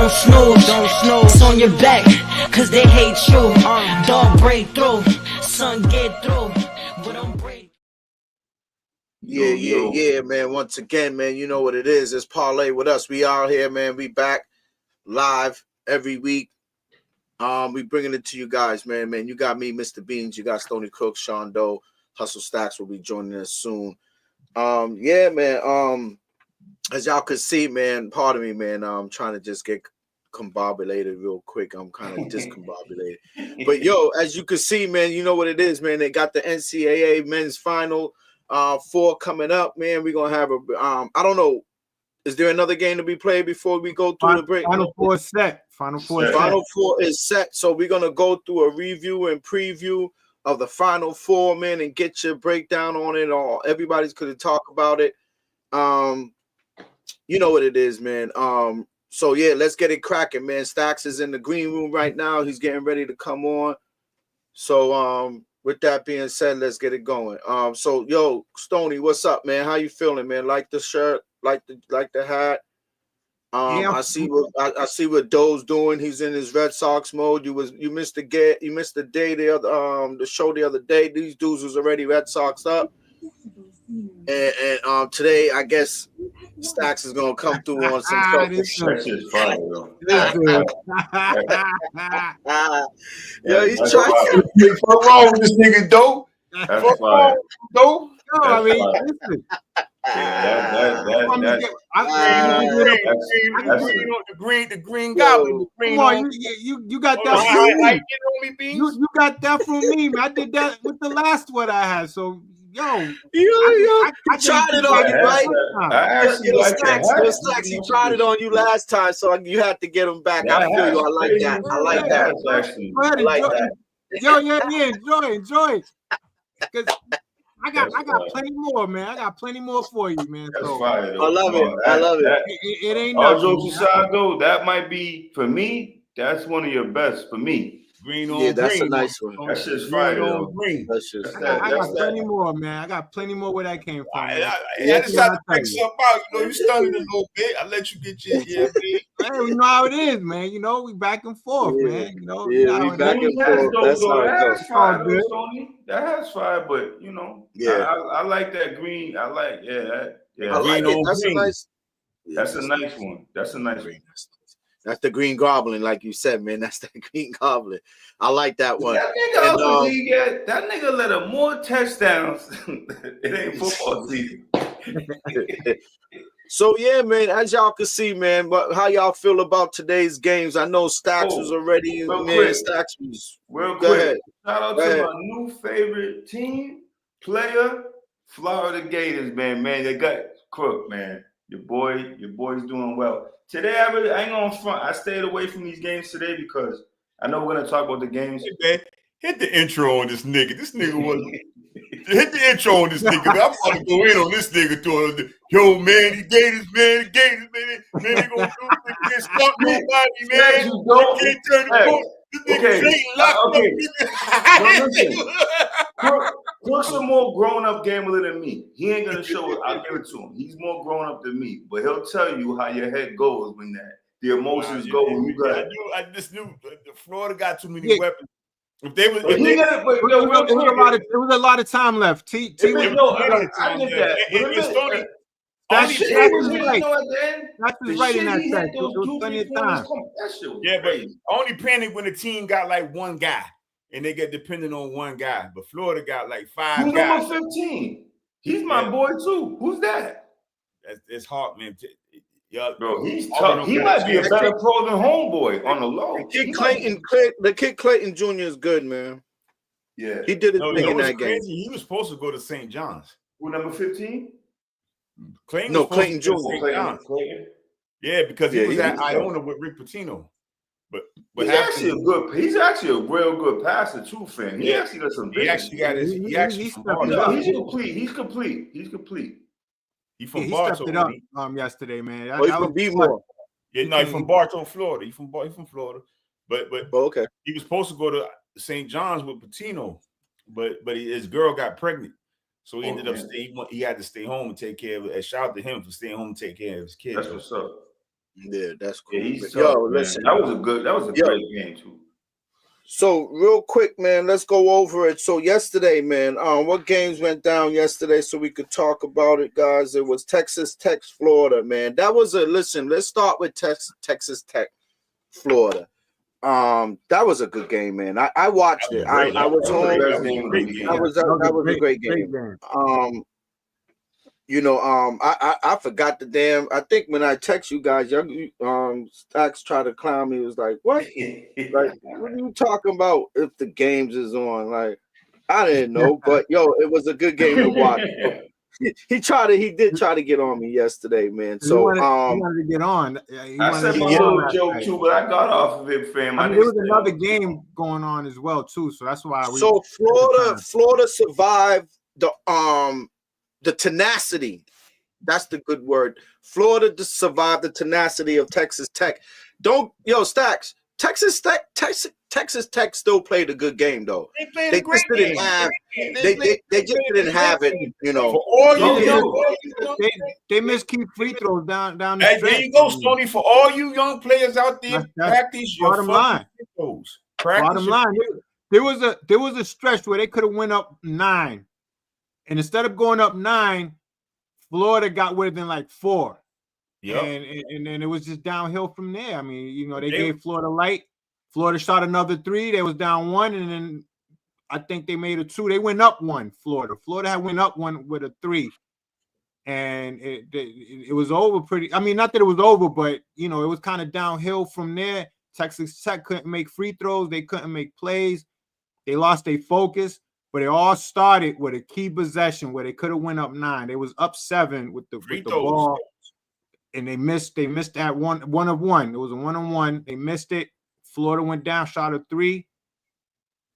Don't snooze, it's on your back, cause they hate you. Dog break through, son get through, but don't break. Yeah, man. Once again, man, you know what it is. It's Parlay with us. We out here, man. We back live every week. We bringing it to you guys, man. You got me, Mr. Beans. You got Stony Cook, Sean Doe, Hustle Stacks will be joining us soon. Yeah, man. As y'all can see, man, pardon me, man. I'm trying to just get combobulated real quick. I'm kind of discombobulated. But yo, as you can see, man, you know what it is, man. They got the NCAA men's final 4 coming up, man. We're gonna have a I don't know. Is there another game to be played before we go through the break? Final four is set. Final four is set. So we're gonna go through a review and preview of the Final Four, man, and get your breakdown on it. All everybody's gonna talk about it. You know what it is, man. So yeah, let's get it cracking, man. Stacks is in the green room right now. He's getting ready to come on. So with that being said, let's get it going. So yo, Stony, what's up, man? How you feeling, man? Like the shirt, like the hat. Yeah. I see what Doe's doing. He's in his Red Sox mode. You missed the day the show the other day. These dudes was already Red Sox up. And today I guess Stacks is gonna come through on some stuff. That's just fire, though. Yo, he's trying. What's wrong with this nigga, Doe? That's fire. No, I mean, listen. The green goblin. Come on, you got that from me. You got that from me, man. I did that with the last one I had. So I tried it on you, right? I actually like that. Stacks, he tried it on you last time, so you had to get him back. Yeah, I feel you. I like that. I like that. Go ahead, enjoy. Because I got plenty more, man. I got plenty more for you, man. So fire, I love it. It ain't all nothing. jokes aside, though, that might be for me. That's one of your best for me. Green on that's green. A nice one. That's just fire. Green. I got plenty more, man. I got plenty more where that came from. I just had to pick something out. You know, you stunned a little bit. I let you get your Hey, we know how it is, man. You know, we back and forth, man. You know, we back and forth. That's how it goes. That has fire, but you know, I like that green. I like, I like it. That's green. That's a nice one. That's a nice one. That's the Green Goblin, like you said, man. That's the Green Goblin. I like that one. That nigga let up more touchdowns. It ain't football season. So yeah, man. As y'all can see, man. But how y'all feel about today's games? I know Stacks was already in there. Stacks was real go quick. ahead. Shout out to my new favorite team player, Florida Gators, man. They got Crook, man. Your boy's doing well. Today, I ain't gonna front. I stayed away from these games today because I know we're gonna talk about the games. Hey, man, hit the intro on this nigga. This nigga was hit the intro on this nigga. I'm gonna go in on this nigga. Yo, man, the Gators, man, they gonna do it. They can't stop nobody, man. They can't turn the ball. This nigga straight locked up. Crook's a more grown-up gambler than me. He ain't gonna show it. I'll give it to him. He's more grown-up than me, but he'll tell you how your head goes when the emotions go when you got. I just knew Florida got too many weapons. If they was, it was a lot of time left. I get that. That's right in that section. There was plenty of time. Yeah, but only panic when the team got like one guy. And they get dependent on one guy, but Florida got like 5 guys. Number 15. He's my boy too. Who's that? It's hard, man. Bro, he's tough. He might be a better pro than Homeboy on the low. The kid Clayton Jr. is good, man. Yeah, he did his thing in that game. He was supposed to go to St. John's. Who, number 15? Clayton Jr. Clayton. Yeah, because he was at Iona with Rick Pitino. But he's actually a real good passer too, fam. He actually does some. He actually got his. He's complete. He's complete. He from Bartow. Stepped it up yesterday, man. He's from B-more. Yeah, no, he's from Bartow, Florida. He's from Florida. But okay. He was supposed to go to St. John's with Pitino, but his girl got pregnant, so he ended up staying. He had to stay home and take care of it. And shout out to him for staying home and take care of his kids. That's what's up. Yeah, that's cool. Yeah, he's Yo, tough, man. listen. That was a great game too. So real quick, man, let's go over it. So yesterday, man, what games went down yesterday so we could talk about it, guys? It was Texas Tech, Florida, man. That was listen, let's start with Texas Tech, Florida. That was a good game, man. I watched it. I was home. That was a great game. I forgot the damn. I think when I text you guys, Stacks tried to clown me. It was like, what? Like, what are you talking about? If the games is on, like, I didn't know, but yo, it was a good game to watch. He did try to get on me yesterday, man. So he wanted to get on. I said my little joke too, but I got off of it, fam. I mean, there was another game going on as well too, so that's why. Florida survived the tenacity. That's the good word. Florida just survived the tenacity of Texas Tech. Stacks. Texas Tech still played a good game though. They just didn't have. They just didn't have it. You know. For all they missed key free throws down the Hey, stretch. there you go, Stoney. For all you young players out there, practice your bottom line. Bottom line. There was a stretch where they could have went up 9. And instead of going up 9, Florida got within like 4. Yeah. And then it was just downhill from there. I mean, they gave Florida light. Florida shot another 3. They was down 1. And then I think they made a 2. They went up 1, Florida. Florida had went up 1 with a 3. And it was over pretty. I mean, not that it was over, but, it was kind of downhill from there. Texas Tech couldn't make free throws. They couldn't make plays. They lost their focus. But it all started with a key possession where they could have went up 9. They was up 7 with the ball, and they missed that one of one. It was a 1-on-1. They missed it. Florida went down, shot a 3,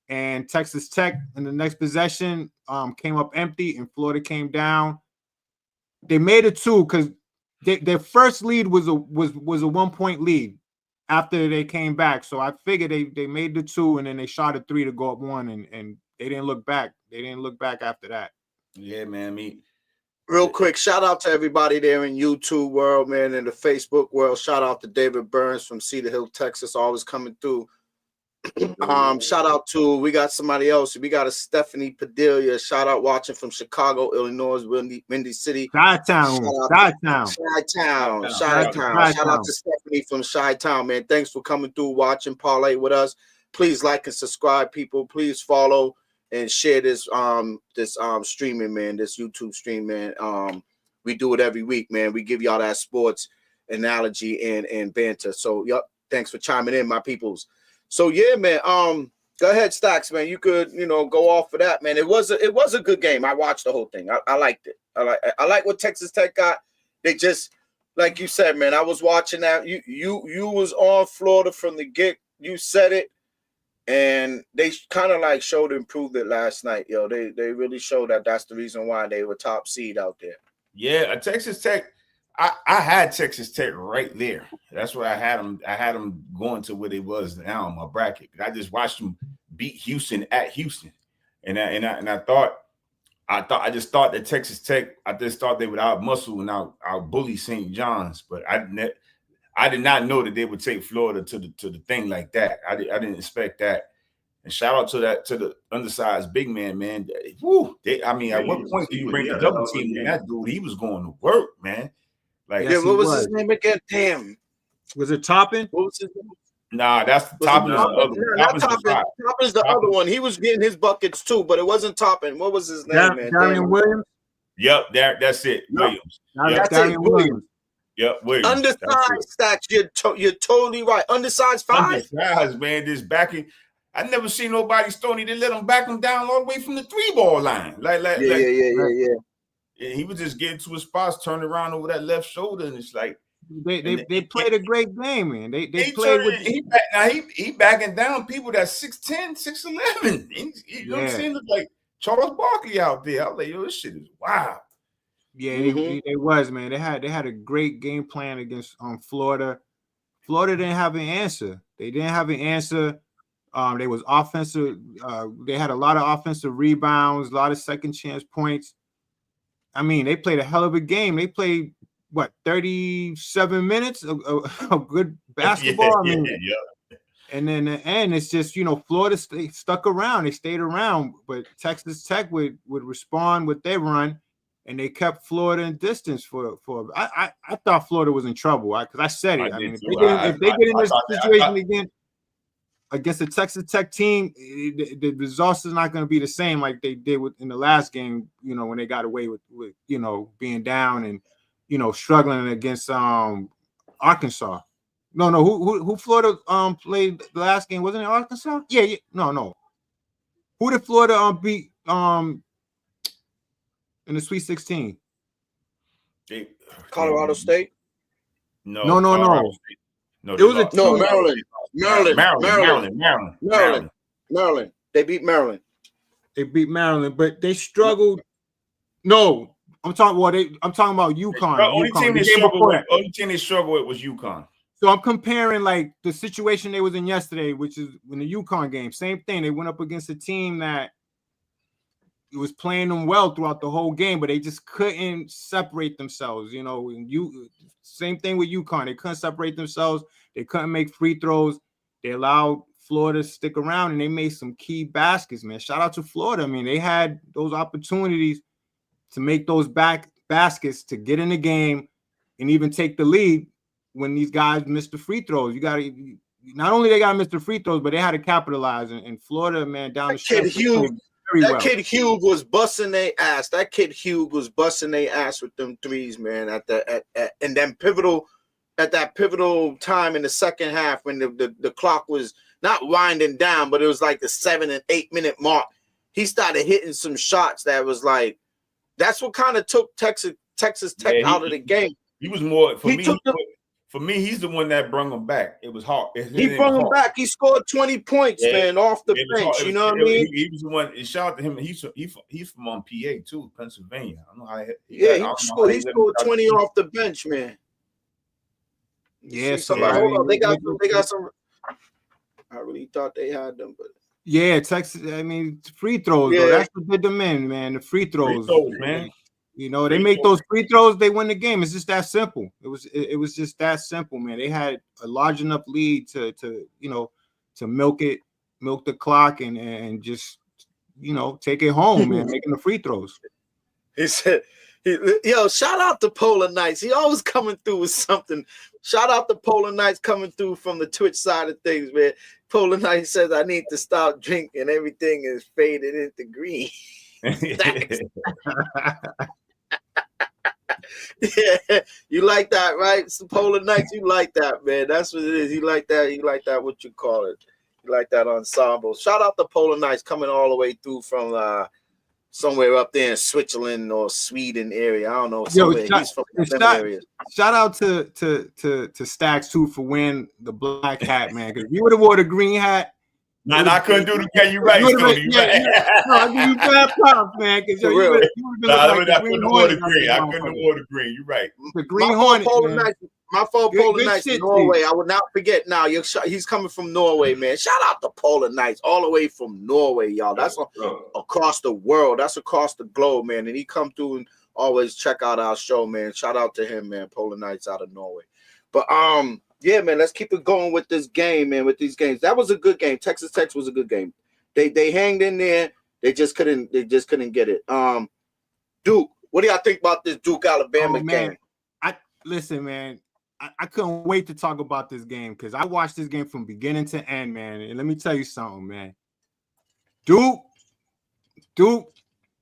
and Texas Tech in the next possession came up empty, and Florida came down. They made it 2 because their first lead was a 1-point lead after they came back. So I figured they made the 2, and then they shot a 3 to go up 1, and they didn't look back. They didn't look back after that. Yeah, man. Real quick, shout out to everybody there in YouTube world, man, in the Facebook world. Shout out to David Burns from Cedar Hill, Texas, always coming through. Shout out to, we got somebody else. We got a Stephanie Padilla. Shout out watching from Chicago, Illinois, Windy City. Chi-Town. Shout out to Stephanie from Chi-Town, man. Thanks for coming through, watching, parlay with us. Please like and subscribe, people. Please follow and share this streaming, man, this YouTube stream, man. We do it every week, man. We give y'all that sports analogy and banter. So, thanks for chiming in, my peoples. So, yeah, man. Go ahead, Stacks, man. You could, go off for that, man. It was a good game. I watched the whole thing. I liked it. I like what Texas Tech got. They just, like you said, man. I was watching that. You was on Florida from the get. You said it. And they kind of like showed improvement last night, yo. They really showed that's the reason why they were top seed out there. Yeah, Texas Tech. I had Texas Tech right there. That's where I had them. I had them going to where they was now in my bracket. I just watched them beat Houston at Houston, and I just thought that Texas Tech. I just thought they would out muscle and out bully St. John's, but I did not know that they would take Florida to the thing like that. I didn't expect that. And shout out to the undersized big man. Woo! At what point do you bring the double team in that dude? He was going to work, man. Like, what was his name again? Damn. Was it Toppin? What was his name? Nah, that's Toppin. Toppin's the other one. He was getting his buckets too, but it wasn't Toppin. What was his name, man? Darian Williams. Yep, that's it. Williams. That's it. Williams. Yep, Williams. Undersized, Stacks. You're totally right. Undersized 5. Undersized, man. This backing. I never seen nobody, Stoney, they let him back him down all the way from the 3-ball line. Yeah. And he was just getting to his spots, turning around over that left shoulder, and it's like they played a great game, man. They played with he backing down people that's 6'10", 6'11". You know what I'm saying? Look like Charles Barkley out there. I was like, yo, this shit is wild. Yeah, it was, man. They had a great game plan against Florida. Florida didn't have an answer. They didn't have an answer. They was offensive. They had a lot of offensive rebounds, a lot of second chance points. I mean, they played a hell of a game. They played what 37 minutes of good basketball. And then the end, it's just, you know, Florida stuck around. They stayed around, but Texas Tech would respond with their run, and they kept Florida in distance for. I thought Florida was in trouble because I said it. I mean, if they get in this situation again against the Texas Tech team, the results is not going to be the same like they did in the last game. You know, when they got away with you know, being down and, you know, struggling against Arkansas. No, who Florida played the last game? Wasn't it Arkansas? Yeah. No. Who did Florida beat in the Sweet 16? Colorado State? No. It was Maryland. They beat Maryland. They beat Maryland, but they struggled. No, I'm talking about UConn. The only team they struggled with was UConn. So I'm comparing like the situation they was in yesterday, which is in the UConn game. Same thing. They went up against a team that was playing them well throughout the whole game, but they just couldn't separate themselves. You know, same thing with UConn. They couldn't separate themselves. They couldn't make free throws. They allowed Florida to stick around, and they made some key baskets, man. Shout out to Florida. I mean, they had those opportunities to make those baskets to get in the game and even take the lead when these guys missed the free throws. You got to not only they got to miss the free throws, but they had to capitalize. And Florida, man, down the stretch. Kid Hugh was busting their ass. That kid Hugh was busting their ass with them threes, man. At that pivotal time in the second half when the clock was not winding down, but it was like the 7 and 8 minute mark. He started hitting some shots that was like, that's what kind of took Texas Tech out of the game. He was more for me, he's the one that brung him back. It was hard. He brought him back. He scored 20 points, man, off the bench. You know what I mean? He was the one. Shout out to him. He's from PA too, Pennsylvania. I don't know how. He scored 20 off the bench, man. Yeah, hold on. They got some. I really thought they had them, but yeah, Texas. I mean, free throws. Yeah. Though. That's what did them in, man. The free throws, man. You know, they make those free throws, they win the game. It's just that simple. It was just that simple, man. They had a large enough lead to milk the clock and just, you know, take it home, man, making the free throws. He said, shout out to Polar Knights. He always coming through with something. Shout out to Polar Knights coming through from the Twitch side of things, man. Polar Knights says, I need to stop drinking. Everything is faded into green. Yeah, you like that, right? Some Polar Knights, you like that, man. That's what it is. You like that. You like that. What you call it? You like that ensemble. Shout out to Polar Knights coming all the way through from somewhere up there in Switzerland or Sweden area. I don't know. He's from them areas. Shout out to Stacks too for wearing the black hat, man. Because if you would have wore the green hat. Nah, I couldn't do the game. You're right. You're right. You bad props, man. Because you would have I couldn't award the green. I couldn't award the green. You're right. The Green Hornet, my fault, Polar Knights in Norway. I would not forget now. He's coming from Norway, man. Shout out to Polar Knights all the way from Norway, y'all. That's across the world. That's across the globe, man. And he come through and always check out our show, man. Shout out to him, man. Polar Knights out of Norway. But yeah, man, let's keep it going with this game, man, with these games. That was a good game. Texas Tech was a good game. They hanged in there. They just couldn't get it. Duke, what do y'all think about this Duke Alabama game? Listen, man, I couldn't wait to talk about this game because I watched this game from beginning to end, man. And let me tell you something, man. Duke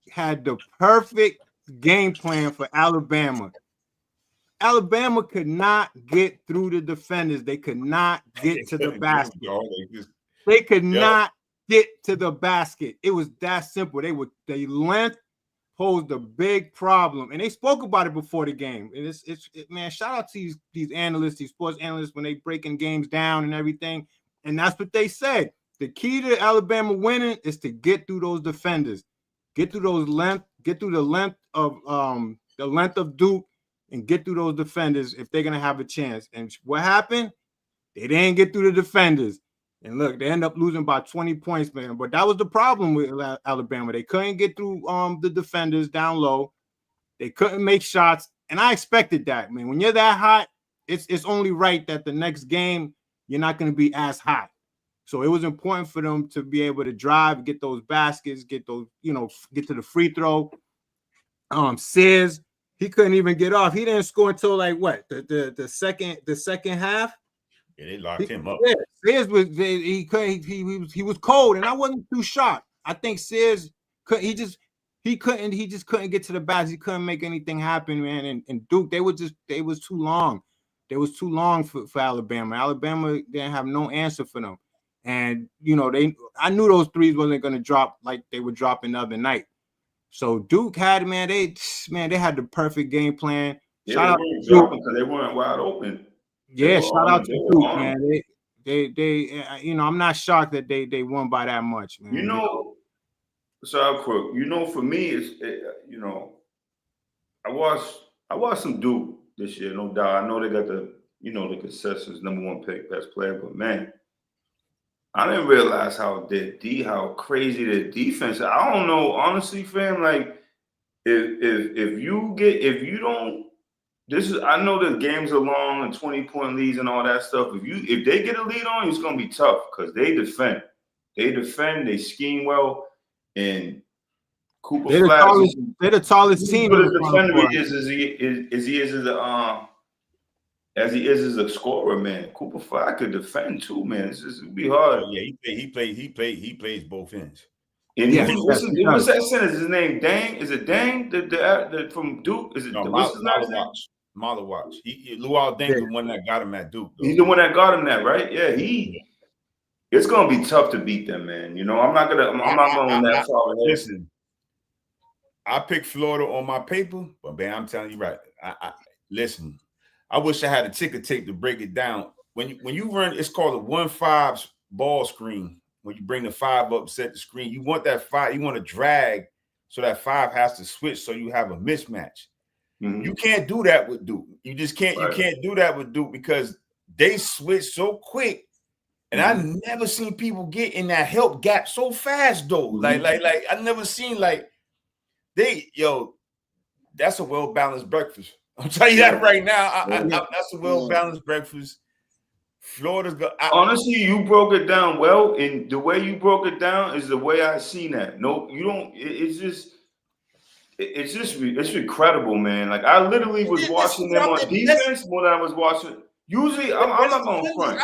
had the perfect game plan for Alabama. Alabama could not get through the defenders. They could not get to the basket. They could not get to the basket. It was that simple. They length posed a big problem, and they spoke about it before the game. And man, shout out to these analysts, these sports analysts, when they breaking games down and everything. And that's what they said. The key to Alabama winning is to get through those defenders, get through the length of Duke. And get through those defenders if they're going to have a chance. And what happened? They didn't get through the defenders. And look, they end up losing by 20 points, man. But that was the problem with Alabama. They couldn't get through the defenders down low. They couldn't make shots. and I expected that. I mean, when you're that hot, it's only right that the next game you're not going to be as hot. So it was important for them to be able to drive, get those baskets, get those, get to the free throw. Sears, he couldn't even get off. He didn't score until like what the second half. Yeah, they locked him up. Yeah, Sears was he couldn't he was cold, and I wasn't too shocked. I think Sears he just couldn't get to the basket. He couldn't make anything happen, man. And Duke, they was too long. They was too long for Alabama. Alabama didn't have no answer for them. And I knew those threes wasn't gonna drop like they were dropping the other night. So Duke had, man, they had the perfect game plan. Yeah, shout out to Duke because they weren't wide open. Yeah, shout out to Duke, man. They I'm not shocked that they won by that much, man. So quick, for me, I watched some Duke this year, no doubt. I know they got the consensus #1 pick, best player, but man, I didn't realize how crazy their defense. I don't know, honestly, fam. Like, if you don't, I know the games are long and 20-point leads and all that stuff. If they get a lead on you, it's gonna be tough because they defend, they scheme well, and Cooper Flash. They're the tallest team. But as defender as he is as a scorer, man. Cooper Flash could defend too, man. It'd be hard. Yeah, he plays both ends. And what's that center? Is his name Dang? Is it Dang? The from Duke? Is it what's his name? Malawatch. Luol Deng's the one that got him at Duke. Though. He's the one that got him that, right? Yeah, it's gonna be tough to beat them, man. I'm not going that far. Listen, I picked Florida on my paper, but man, I'm telling you right. Listen. I wish I had a ticker tape to break it down. When you run, it's called a 1-5 ball screen. When you bring the 5 up, set the screen. You want that 5. You want to drag so that 5 has to switch, so you have a mismatch. Mm-hmm. You can't do that with Duke. You just can't. Right. You can't do that with Duke because they switch so quick. And I never seen people get in that help gap so fast though. Mm-hmm. Like I never seen that's a well balanced breakfast. I'll tell you that right now. That's a well-balanced breakfast. Florida's got. Honestly, you broke it down well, and the way you broke it down is the way I seen that. No, you don't. It's incredible, man. Like I literally was watching them on defense more than I was watching. Usually, I'm not going to front.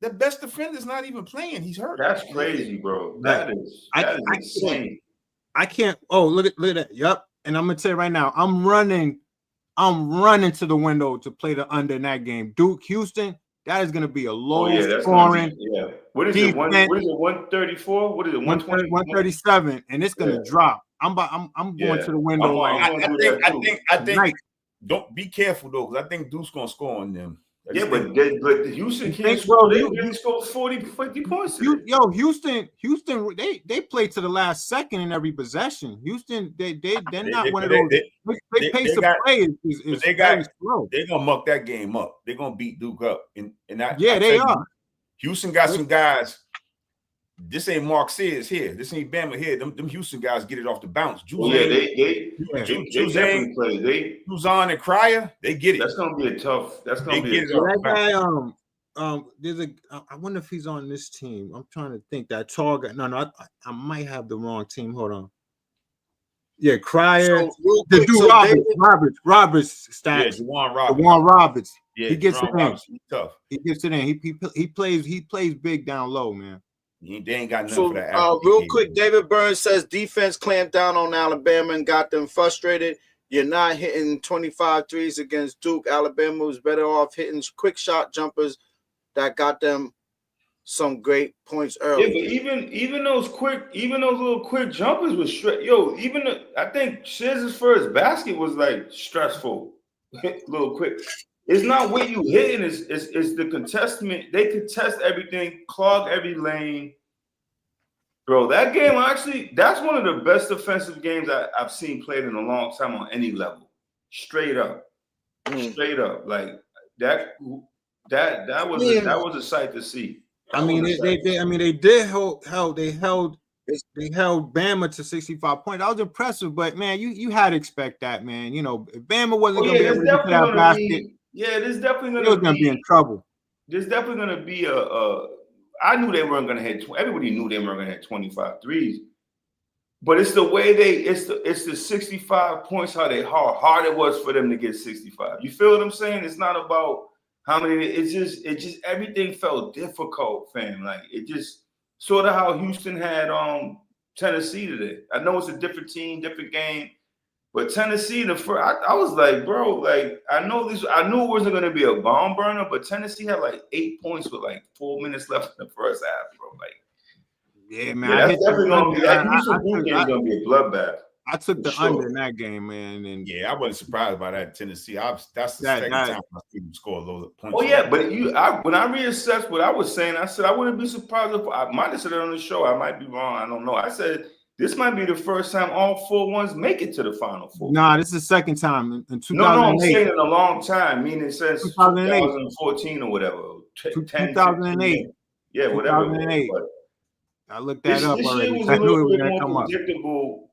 The best defender's not even playing. He's hurt. That's crazy, bro. That is insane. I can't. Oh, look at that. Yep. And I'm gonna tell you right now, I'm running to the window to play the under in that game. Duke, Houston, that is going to be a low scoring. What is it? 134? What is it? 120? 137, and it's going to drop. I'm going to the window. I think. Don't be careful though, because I think Duke's going to score on them. But Houston can't score. They score 40, 50 points. Houston, they play to the last second in every possession. Houston, they're not one of those. They pace of play is very slow. They're gonna muck that game up. They're gonna beat Duke up, and they are. Houston got some guys. This ain't Mark Sears here. This ain't Bama here. Them Houston guys get it off the bounce. They definitely play. Juzan and Cryer, they get it. That's gonna be a tough. That's gonna be a tough. That guy, there's I wonder if he's on this team. I'm trying to think. That tall guy. No, I might have the wrong team. Hold on. Yeah, Cryer. Roberts stats. Yeah, Juwan Roberts. Yeah, he gets it in. He's tough. He gets it in. He plays big down low, man. They ain't got nothing for that. Real quick, David Burns says defense clamped down on Alabama and got them frustrated. You're not hitting 25 threes against Duke. Alabama was better off hitting quick shot jumpers that got them some great points early. Yeah, but even those little quick jumpers was straight. I think Shiz's first basket was like stressful, little quick. It's not what you hitting, it's the contestment. They contest everything, clog every lane. Bro, that game actually, that's one of the best defensive games I've seen played in a long time on any level. Straight up. Straight up. Like that was a sight to see. They held they held Bama to 65 points. That was impressive, but man, you had to expect that, man. You know, if Bama wasn't going to be able to get to that basket, there's definitely going to be in trouble. There's definitely going to be I knew they weren't going to hit. Everybody knew they weren't going to hit 25 threes. But it's the way it's the 65 points, how hard it was for them to get 65. You feel what I'm saying? It's not about how many, it's just everything felt difficult, fam. Like it just sort of how Houston had Tennessee today. I know it's a different team, different game, but Tennessee, I was like, bro, like I knew it wasn't gonna be a bomb burner, but Tennessee had like 8 points with like 4 minutes left in the first half, bro. Like, yeah, man. Yeah, that's definitely gonna be that Houston game is gonna be a bloodbath. I took the under in that game, man. And yeah, I wasn't surprised by that Tennessee. That's the second time I see them score those points. Oh yeah, but when I reassessed what I was saying, I said I wouldn't be surprised if I might have said it on the show. I might be wrong. I don't know. I said this might be the first time all 4 ones make it to the Final Four. Nah, this is the second time in 2008. No, I'm saying in a long time, meaning since 2014 or whatever. 2008. Yeah, whatever. 2008. I looked that up already. This year was a little bit more predictable.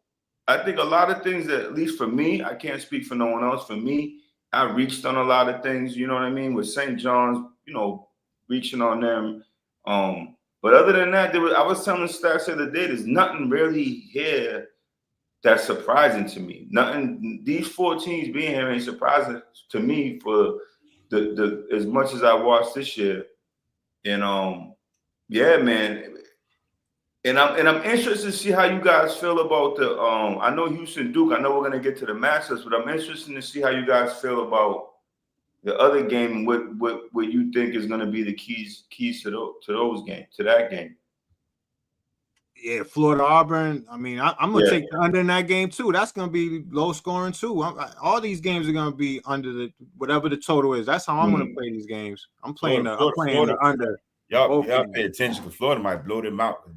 I think a lot of things that, at least for me, I can't speak for no one else. For me, I reached on a lot of things, you know what I mean? With St. John's, you know, reaching on them. But other than that, I was telling Stacks the other day, there's nothing really here that's surprising to me. Nothing, these 4 teams being here ain't surprising to me for the as much as I watched this year. And yeah, man. And I'm interested to see how you guys feel about the I know Houston Duke. I know we're gonna get to the Masters, but I'm interested to see how you guys feel about the other game. What you think is gonna be the keys to those games, to that game? Yeah, Florida Auburn. I mean, I'm gonna take the under in that game too. That's gonna be low scoring too. All these games are gonna be under whatever the total is. That's how I'm gonna play these games. I'm playing the under. Y'all pay attention because Florida might blow them out.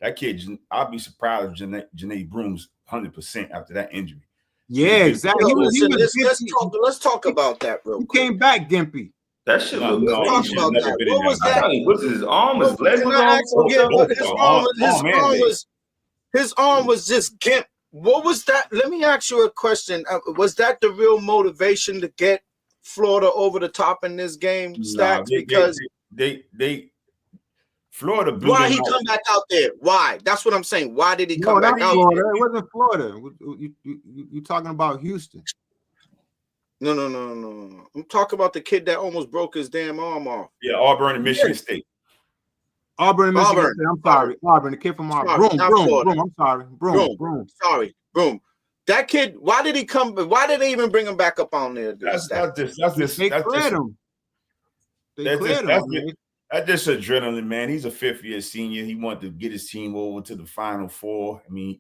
That kid, I'll be surprised if Janae Broom's 100% after that injury. Yeah, exactly. Let's talk about that real quick. He came back, Gimpy. That shit look good. Talk about that. What was that? Was his arm? His arm was just gimp. What was that? Let me ask you a question. Was that the real motivation to get Florida over the top in this game, Stacks? Because they Florida blew why them he out. come back out there? Why? That's what I'm saying. Why did he come back out Florida. there? It wasn't Florida. You talking about Houston? No. I'm talking about the kid that almost broke his damn arm off. Yeah, Auburn and Michigan State. Auburn and Michigan State. I'm sorry. Auburn, the kid from Auburn. Broom. I'm sorry. Broom. Sorry. Broom. That kid, why did he come? Why did they even bring him back up on there? They cleared him. That's just adrenaline, man. He's a 5th-year senior. He wanted to get his team over to the Final Four. I mean,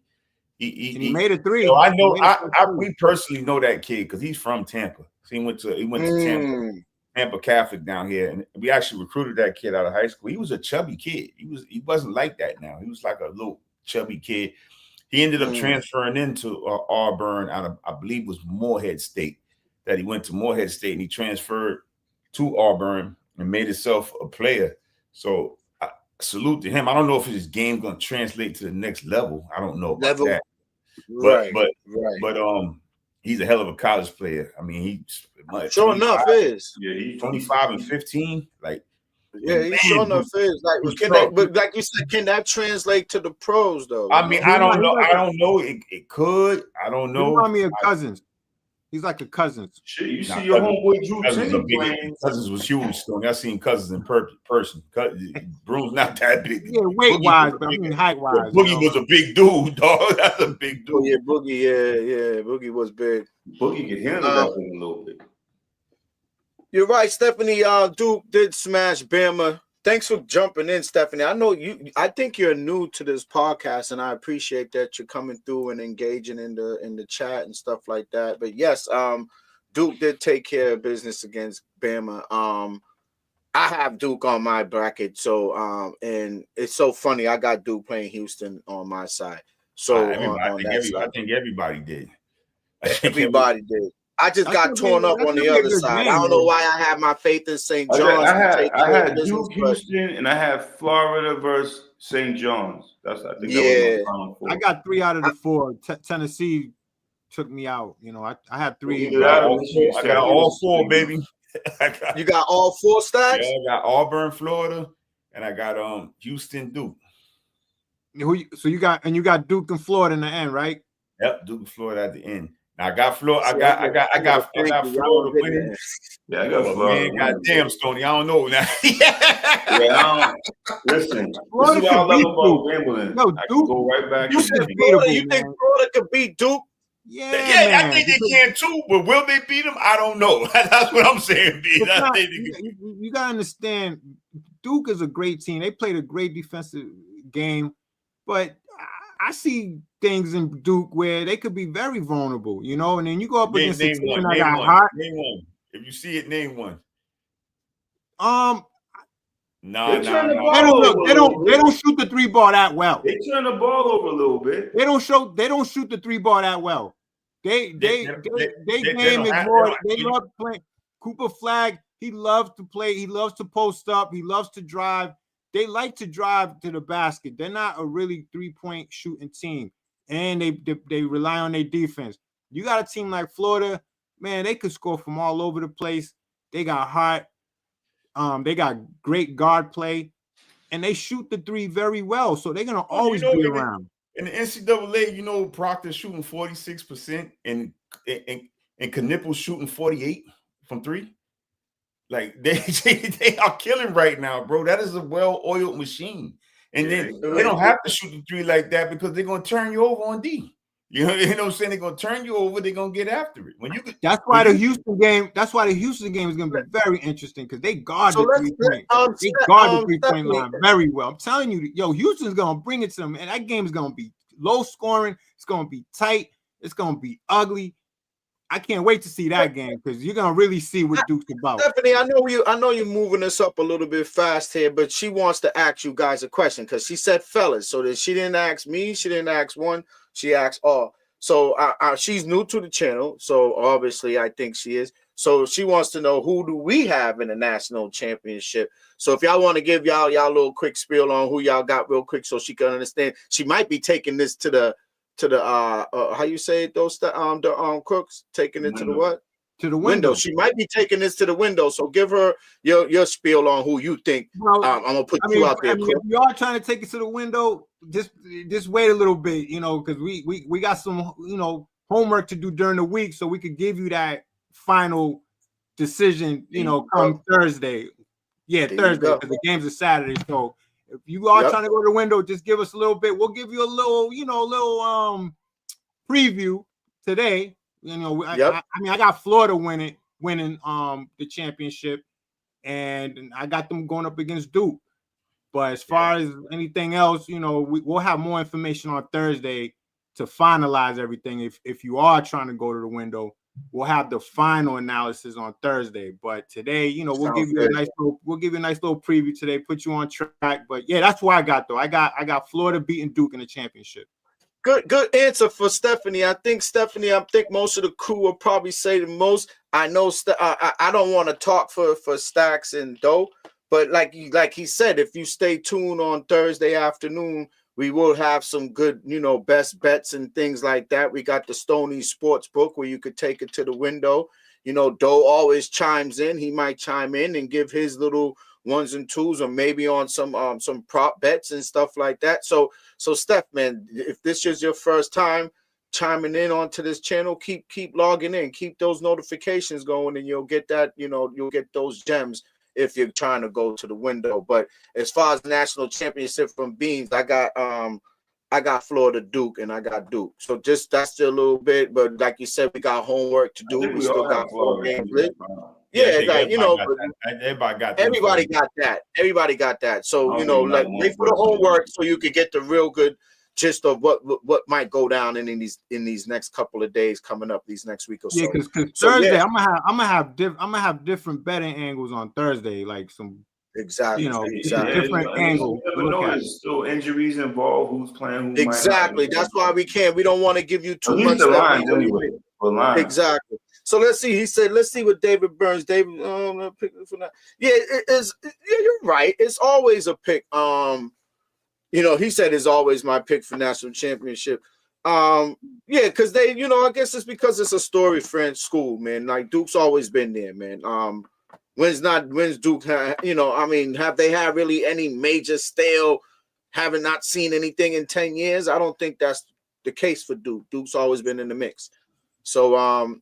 he made a 3. So we personally know that kid because he's from Tampa. So he went to Tampa Catholic down here, and we actually recruited that kid out of high school. He was a chubby kid. He wasn't like that now. He was like a little chubby kid. He ended up transferring into Auburn out of, I believe, it was Morehead State. That he went to Morehead State and he transferred to Auburn and made himself a player. So I salute to him. I don't know if his game going to translate to the next level. I don't know about that. But he's a hell of a college player. I mean, he's sure enough is. Yeah, he's 25 and 15. Like, yeah, he sure enough is. But like you said, can that translate to the pros though? I mean, I don't know. I don't know. It could. I don't know. You remind me of Cousins. He's like a Cousins. Shit, you see your homeboy Drew Cousins was huge. I seen Cousins in person. Broom's not that big. Yeah, weight wise, but I mean height wise. Boogie was a big dude, dog. That's a big dude. Oh, yeah, Boogie. Yeah, Boogie was big. Boogie could handle that thing a little bit. You're right, Stephanie. Duke did smash Bama. Thanks for jumping in, Stephanie. I know you. I think you're new to this podcast, and I appreciate that you're coming through and engaging in the chat and stuff like that. But yes, Duke did take care of business against Bama. I have Duke on my bracket, so and it's so funny. I got Duke playing Houston on my side. So I think everybody did. Everybody did. I just got torn up on the other side. I don't know why I had my faith in St. John's. I had Duke, Houston, and I had Florida versus St. John's. I think Yeah. that was my final four. I got 3 out of the 4. Tennessee took me out. You know, I had 3. Either that or I got all 4, baby. You got all 4 stacks? Yeah, I got Auburn, Florida, and I got Houston, Duke. So you got Duke and Florida in the end, right? Yep, Duke and Florida at the end. Now I got Florida. I got Florida winning. Yeah, I got Florida. Man, goddamn, Stoney, I don't know now. Listen, Florida this is what I love beat about gambling. No, I Duke, can go right back. You think Florida could beat Duke? Yeah, I think they can too, but will they beat them? I don't know. That's what I'm saying, B. You gotta understand, Duke is a great team. They played a great defensive game, but I see things in Duke where they could be very vulnerable, you know. And then you go up against a team that got hot. Name one. If you see it, name one. They don't shoot the 3 ball that well. They turn the ball over a little bit. They don't shoot the 3 ball that well. They game is more. They love playing. Cooper Flag, he loves to play. He loves to post up. He loves to drive. They like to drive to the basket. They're not a really 3-point shooting team, and they rely on their defense. You got a team like Florida, man. They could score from all over the place. They got hot. They got great guard play, and they shoot the 3 very well. So they're gonna always be around. In the NCAA, you know, Proctor's shooting 46% and Knippel's shooting 48 from 3. Like they are killing right now, bro. That is a well-oiled machine. And then they don't have to shoot the 3 like that because they're gonna turn you over on D. You know what I'm saying? They're gonna turn you over, they're gonna get after it. That's why the Houston game is gonna be very interesting because they guard the 3-point. They guard the 3-point line very well. I'm telling you, Houston's gonna bring it to them, and that game is gonna be low scoring, it's gonna be tight, it's gonna be ugly. I can't wait to see that game because you're gonna really see what Duke's about. Stephanie, I know you're moving us up a little bit fast here, but she wants to ask you guys a question because she said fellas, so that she didn't ask me, she didn't ask one, she asked all. So she's new to the channel, so obviously I think she is. So she wants to know, who do we have in the national championship? So if y'all want to give y'all little quick spiel on who y'all got real quick, so she can understand. She might be taking this to the how you say it, those the crooks taking it to the what? To the window. She might be taking this to the window. So give her your spiel on who you think. I'm gonna put you out there. If you are trying to take it to the window, just wait a little bit, because we got some homework to do during the week, so we could give you that final decision, come Thursday. Yeah, Thursday, because the game's a Saturday. So if you are trying to go to the window, just give us a little bit. We'll give you a little, preview today. I got Florida winning the championship, and I got them going up against Duke. But as far as anything else, we'll have more information on Thursday to finalize everything. If you are trying to go to the window, we'll have the final analysis on Thursday. But today, we'll give you a nice little preview today, put you on track. But yeah, that's what I got though. I got Florida beating Duke in the championship. Good answer for Stephanie. I think most of the crew will probably say the most. I know I don't want to talk for Stacks and Doe, but like he said, if you stay tuned on Thursday afternoon, we will have some good, best bets and things like that. We got the Stoney Sports Book where you could take it to the window. Doe always chimes in. He might chime in and give his little ones and twos, or maybe on some prop bets and stuff like that. So Steph, man, if this is your first time chiming in onto this channel, keep logging in, keep those notifications going, and you'll get that, you'll get those gems if you're trying to go to the window. But as far as national championship from Beans, I got Florida Duke, and I got Duke. So just that's still a little bit, but like you said, we got homework to do. We still got 4 games left. Yeah, everybody got that. Everybody got that. So wait for the homework so you could get the real good gist of what might go down in these next couple of days coming up, these next week or so. Yeah, because Thursday I'm gonna have different betting angles on Thursday, like some different angles. There's still injuries involved. Who's playing? Who exactly. That's why we don't want to give you too much. The lines anyway. Exactly. So let's see. He said, let's see what David Burns. David, I'm gonna pick this one out. Yeah, it is. Yeah, you're right. It's always a pick. you know, he said is always my pick for national championship. Yeah, because they, you know, I guess it's because it's a story French school, man. Like Duke's always been there, man. When's Duke? You know, I mean, have they had really any major stale? Haven't not seen anything in 10 years. I don't think that's the case for Duke. Duke's always been in the mix. So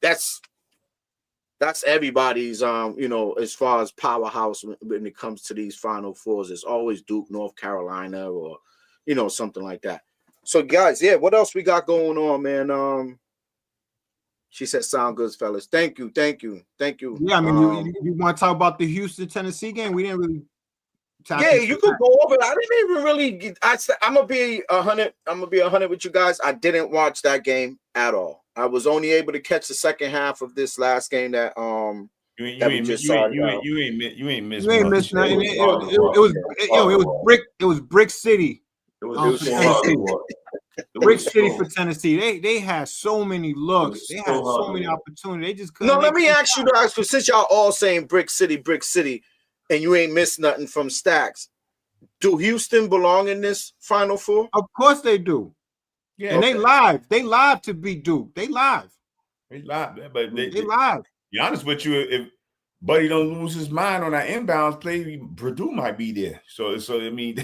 that's everybody's you know, as far as powerhouse when it comes to these Final Fours, it's always Duke, North Carolina, or you know, something like that. So guys, yeah, what else we got going on, man? She said, "Sound good, fellas. Thank you. Yeah, I mean, you want to talk about the Houston Tennessee game? We didn't really. Yeah, you could go over it. I didn't even really. I'm gonna be 100. I'm gonna be 100 with you guys. I didn't watch that game at all. I was only able to catch the second half of this last game that You ain't missed nothing. It was Brick City. It was Brick City for Tennessee. They had so many looks. They had so many opportunities. They just couldn't. No, let me ask you guys, since y'all all saying Brick City, and you ain't missed nothing from Stacks. Do Houston belong in this Final Four? Of course they do. Yeah, and they live to beat Duke. They live. But they live. Be honest with you, if Buddy don't lose his mind on that inbounds play, Purdue might be there. So I mean,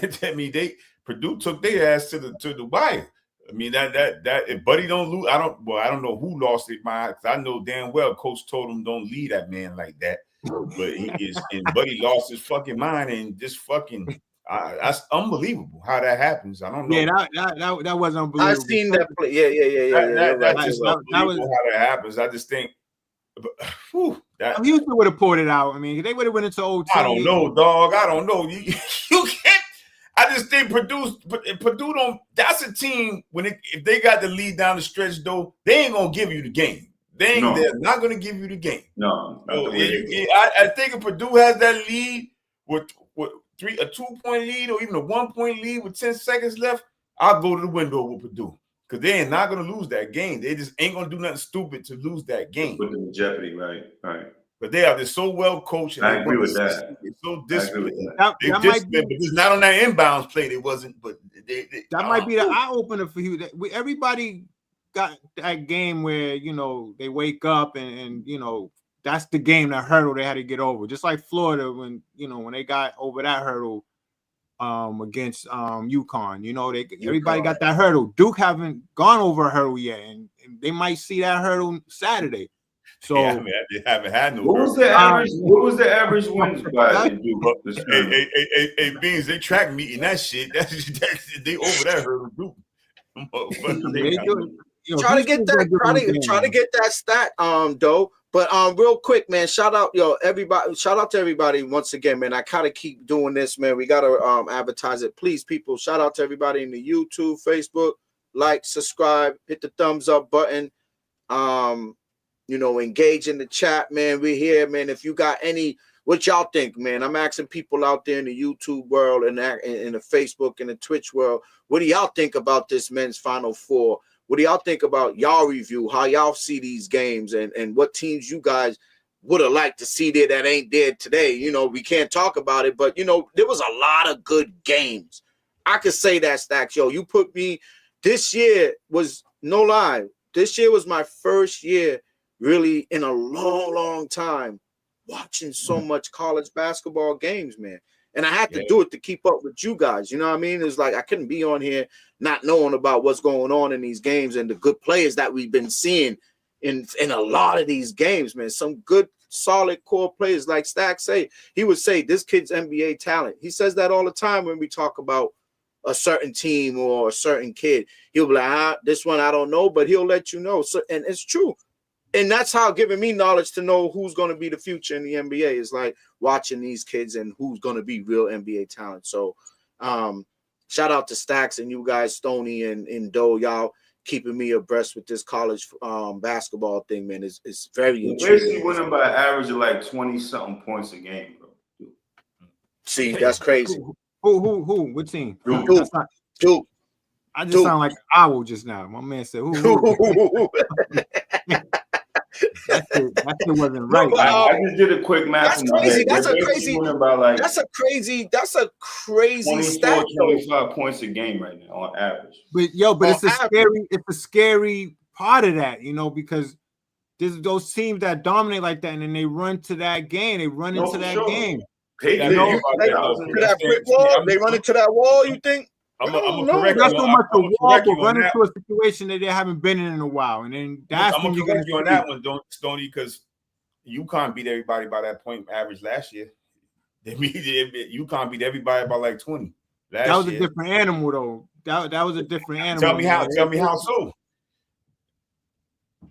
Purdue took their ass to the wire. I mean that if Buddy don't lose, I don't know who lost their mind, because I know damn well Coach told him don't lead that man like that. But Buddy lost his fucking mind and just fucking. That's unbelievable how that happens. I don't know. Yeah, that was unbelievable. I've seen that play. Yeah. That's just unbelievable how that happens. I just think. Houston would have pulled it out. I mean, they would have went into OT. I don't know, dog. I don't know. You can't. I just think Purdue don't. That's a team if they got the lead down the stretch, though, they ain't gonna give you the game. They're not gonna give you the game. No. So, I think if Purdue has that lead with a 2-point lead or even a 1-point lead with 10 seconds left, I'll go to the window with Purdue. Because they ain't not going to lose that game. They just ain't going to do nothing stupid to lose that game. Put them in jeopardy, right. But they are just so well coached. I agree with that. They're so disciplined. But it's not on that inbounds play. They wasn't. But that might be the eye opener for you. Everybody got that game where, you know, they wake up and you know, that's the game, that hurdle they had to get over. Just like Florida when they got over that hurdle against UConn. You know, everybody got that hurdle. Duke haven't gone over a hurdle yet, and they might see that hurdle Saturday. So yeah, I mean, they haven't had no. What was the average wins by Duke? Hey, Beans, they track meeting that shit. They over that hurdle, Duke. Try to get that stat, though. But real quick, man, shout out to everybody once again, man. I kind of keep doing this, man. We gotta advertise it. Please, people, shout out to everybody in the YouTube, Facebook, like, subscribe, hit the thumbs up button. You know, engage in the chat, man. We're here, man. If you got what y'all think, man? I'm asking people out there in the YouTube world and in the Facebook and the Twitch world, what do y'all think about this men's Final Four? What do y'all think about y'all review, how y'all see these games, and what teams you guys would have liked to see there that ain't there today? You know, we can't talk about it, but, you know, there was a lot of good games. I could say that, Stacks. Yo, you put me – this year was – no lie. This year was my first year really in a long, long time watching so much college basketball games, man. And I had to do it to keep up with you guys. You know what I mean? It's like I couldn't be on here not knowing about what's going on in these games and the good players that we've been seeing in a lot of these games, man. Some good, solid core players like Stack say. He would say, this kid's NBA talent. He says that all the time when we talk about a certain team or a certain kid. He'll be like, this one I don't know, but he'll let you know. So, and it's true. And that's how giving me knowledge to know who's going to be the future in the NBA is like watching these kids and who's going to be real NBA talent. So shout out to Stacks and you guys, Stoney and Doe, y'all keeping me abreast with this college basketball thing, man. It's very interesting. Basically winning by an average of like 20-something points a game, bro. See, that's crazy. Who? What team? Duke. I just sound like an owl just now. My man said, who? That shit wasn't No, right. but, I just did a quick math. that's in my crazy. head. That's They're a basically crazy. winning by like That's a crazy 24, stat. Though. 25 points a game right now on average. But On it's a scary part of that, you know, because there's those teams that dominate like that, and then they run to that game. They run into that game. They run into that brick wall. They run into that wall. You think? I'm No, gonna correct not you. so much a wall, but run on that. into a situation that they haven't been in a while, and then that's I'm when gonna you're correct gonna you on that one, Stoney, because UConn beat everybody by that point average last year. UConn beat everybody by like 20. That was a different animal, though. That was a different animal. Tell me how. Tell me how so.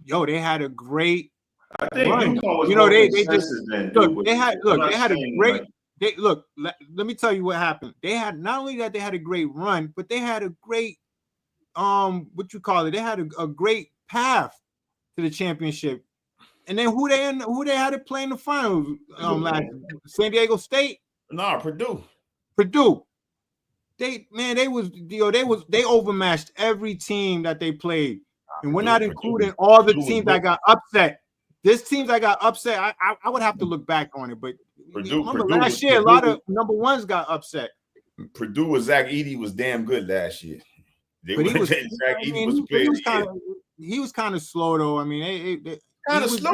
Yo, they had a great. I think run. UConn was You know, they just just look. They had a great. Let me tell you what happened. They had not only that they had a great run, but they had a great what you call it. They had a great path to the championship. And then who they had to play in the finals last San Diego State? Nah, Purdue. They overmatched every team that they played. And we're not including all the teams that got upset. This teams that got upset, I would have to look back on it. But last year, a lot of number ones got upset. Purdue with Zach Edey was damn good last year. He was kind of slow though. I mean, kind of slow.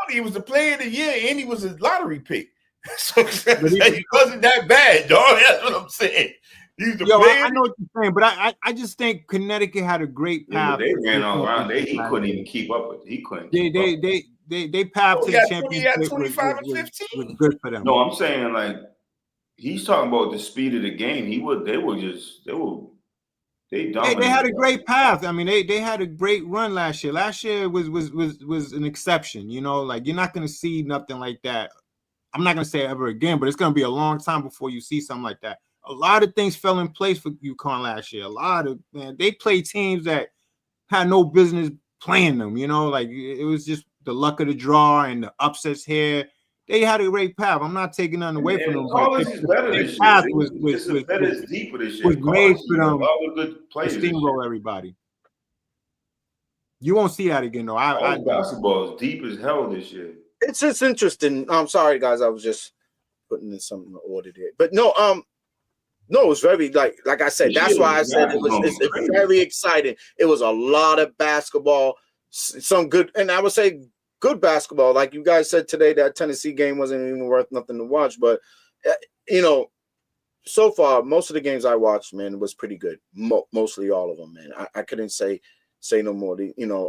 He was the player of the year, and he was a lottery pick. So he wasn't that bad, dog. That's what I'm saying. He's the player. I know what you're saying, but I just think Connecticut had a great path. They ran all around. He couldn't even keep up with. He couldn't. They path to the championship. 25 and 15 was good for them. No, I'm saying like he's talking about the speed of the game. They had a great path. I mean, they had a great run last year. Last year was an exception. You know, like you're not going to see nothing like that. I'm not going to say ever again, but it's going to be a long time before you see something like that. A lot of things fell in place for UConn last year. They played teams that had no business playing them. You know, like it was just the luck of the draw and the upsets here. They had a great path. I'm not taking nothing away from them. College is better this year. It's deeper this year. Was made for them to steamroll everybody. You won't see that again, though. Basketball is deep as hell this year. It's just interesting. I'm sorry, guys. I was just putting in something in order there. But no, it was very like I said. That's why I said it's very exciting. It was a lot of basketball, some good, and I would say good basketball. Like you guys said today, that Tennessee game wasn't even worth nothing to watch. But you know, so far most of the games I watched, man, was pretty good. Mostly all of them, man. I couldn't say no more,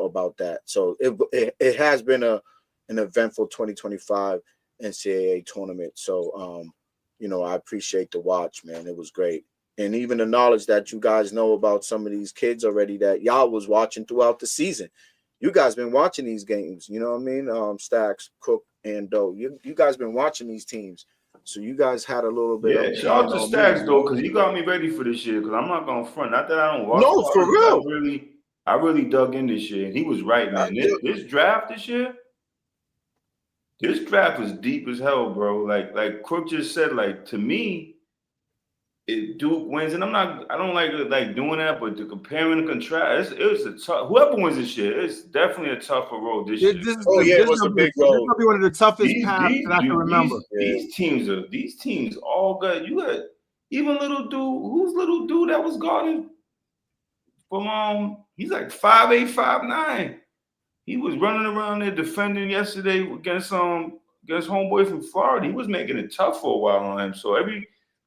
about that. So it has been an eventful 2025 NCAA tournament. So I appreciate the watch, man. It was great. And even the knowledge that you guys know about some of these kids already that y'all was watching throughout the season. You guys been watching these games, you know what I mean? Stacks, Cook, and Doe. You guys been watching these teams. So you guys had a little bit of shout out to Stacks though, because you got me ready for this year. Because I'm not gonna front. Not that I don't watch. No, for real. I really dug in this year, and he was right, man. This draft this year, this draft was deep as hell, bro. Like Crook just said, like to me, Duke wins, and I don't like doing that, but to compare and contrast, it was a tough. Whoever wins this year, it's definitely a tougher road this year. It was a big road. This is probably one of the toughest paths that I can remember. These teams all good. You had even little dude. Who's little dude that was guarding from he's like 5'8", 5'9". He was running around there defending yesterday against homeboy from Florida. He was making it tough for a while on him. So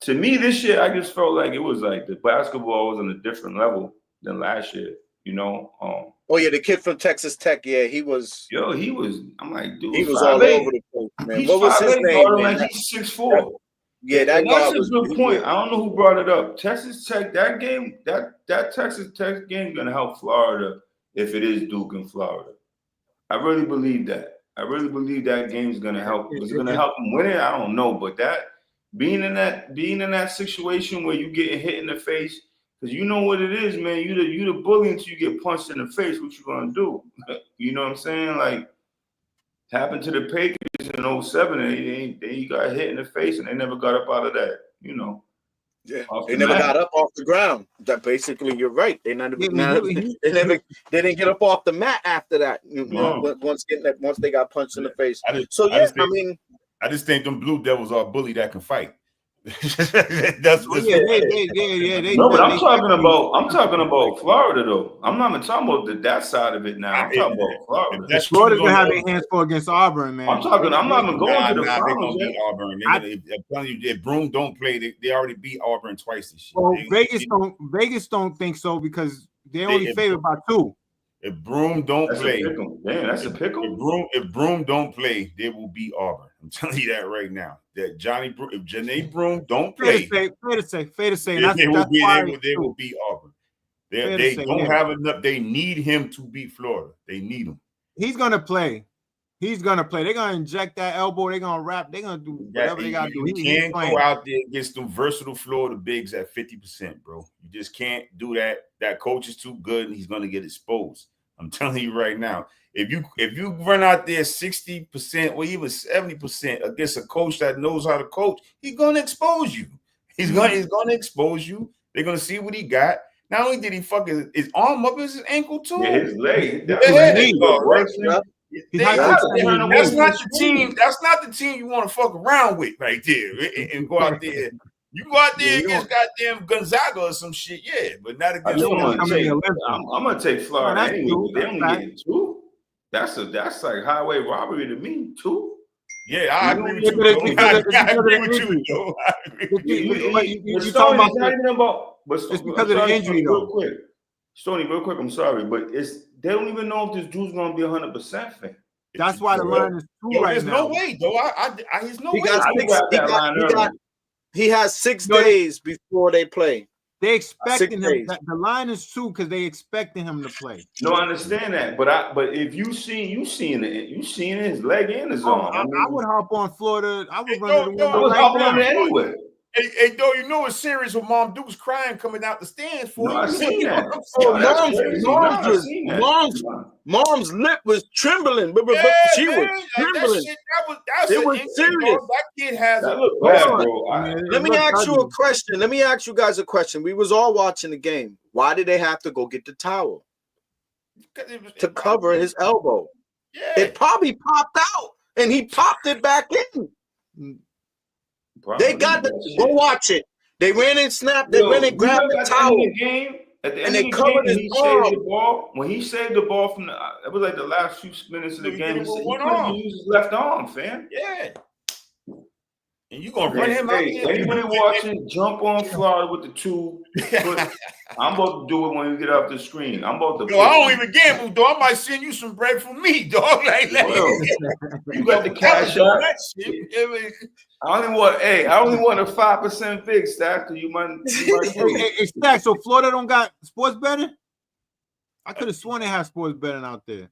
to me this year, I just felt like it was like the basketball was on a different level than last year. The kid from Texas Tech, he was. I'm like, dude, he was all over the place, man. What was his name? Man? Like he's 6'4". That's a good point. I don't know who brought it up. Texas Tech, that game, that Texas Tech game gonna help Florida if it is Duke and Florida. I really believe that. I really believe that game's gonna help. Is it gonna help them win it? I don't know, but that being in that situation where you getting hit in the face, because you know what it is, man. You the bully until you get punched in the face. What you gonna do? You know what I'm saying? Like happened to the Patriots in 07, and they got hit in the face, and they never got up out of that. Yeah, Off they the never mat. got up off the ground. That basically, you're right. They didn't get up off the mat after that. Once they got punched in the face. I just think them Blue Devils are a bully that can fight. That's but I'm talking about Florida though. I'm not even talking about that side of it now. I'm talking about Florida. Florida's gonna have their hands full against Auburn, man. I'm not even going to the they're finals gonna yet. beat Auburn. I'm telling you, if Broom don't play, they already beat Auburn twice this year. Well, Vegas don't think so because they're only favored by 2. If Broom don't play, that's a pickle. If Broom don't play, they will beat Auburn. I'm telling you that right now. That if Janae Broom don't play, fair to say. They will beat Auburn. They don't have enough. They need him to beat Florida. They need him. He's gonna play. They're gonna inject that elbow. They're gonna wrap. They're gonna do whatever they gotta do. You can't go out there against them versatile Florida bigs at 50%, bro. You just can't do that. That coach is too good, and he's gonna get exposed. I'm telling you right now. If you run out there 60% or even 70% against a coach that knows how to coach, he's gonna expose you. He's gonna expose you. They're gonna see what he got. Not only did he fuck his arm up, his ankle too. Yeah, his leg. That's not the team. That's not the team you want to fuck around with right there and go out there. You go out there against goddamn Gonzaga or some shit, yeah, but not against. I'm gonna take Florida anyway. They only get 2. That's like highway robbery to me. 2. Yeah, I agree with you. I agree with you, though. You're talking about it's because of the injury, though. Real quick, Stoney, real quick. I'm sorry, but they don't even know if this dude's gonna be 100% fit. That's why the line is 2 right now. There's no way, though. There's no way. He has 6 days before they play. They expecting him. The line is 2 because they expecting him to play. No, I understand that, but if you seen his leg and his arm. I would hop on Florida. I would run the window right anyway. Hey, though, you know it's serious when Mom Duke's crying coming out the stands for I seen that. Mom's lip was trembling. She was trembling. It was serious. That kid has Let me ask you a question. Let me ask you guys a question. We was all watching the game. Why did they have to go get the towel? To cover his elbow. Yeah. It probably popped out, and he popped it back in. They got go watch it. They ran and snapped. They ran and grabbed the towel. And they covered his arm. When he saved the ball from it was like the last few minutes of the game. He couldn't use his left arm, fam. Yeah. And you gonna run him out there? Anybody watching, jump on Florida with the 2. I'm about to do it when we get off the screen. I don't even gamble, dog. I might send you some bread from me, dog. You got the cash out. That shit. I only want a 5% fix, Stack. You might. Hey, Stack. So Florida don't got sports betting? I could have sworn they have sports betting out there.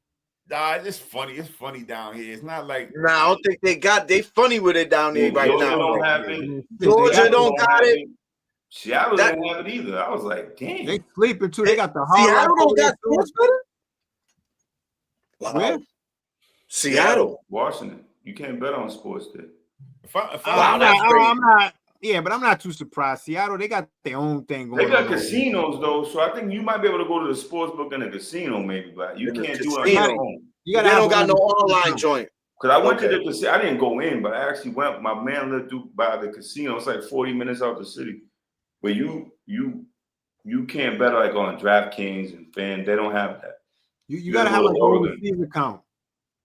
Nah, it's funny. It's funny down here. It's not like I don't think they funny with it down here right now. Don't have it. Georgia don't got it. Seattle don't have it either. I was like, damn. They sleeping too. They got the Seattle don't got sports betting. Wow. Where? Seattle, Washington. You can't bet on sports there. I'm not. Yeah, but I'm not too surprised. Seattle, they got their own thing going on. They got casinos though, so I think you might be able to go to the sports book in a casino, maybe, but you can't do it at home. They don't got no online joint. Because I went to the casino. I didn't go in, but I actually went. My man lived by the casino. It's like 40 minutes out the city. But you can't bet like on DraftKings and Fan. They don't have that. You gotta have like an overseas account.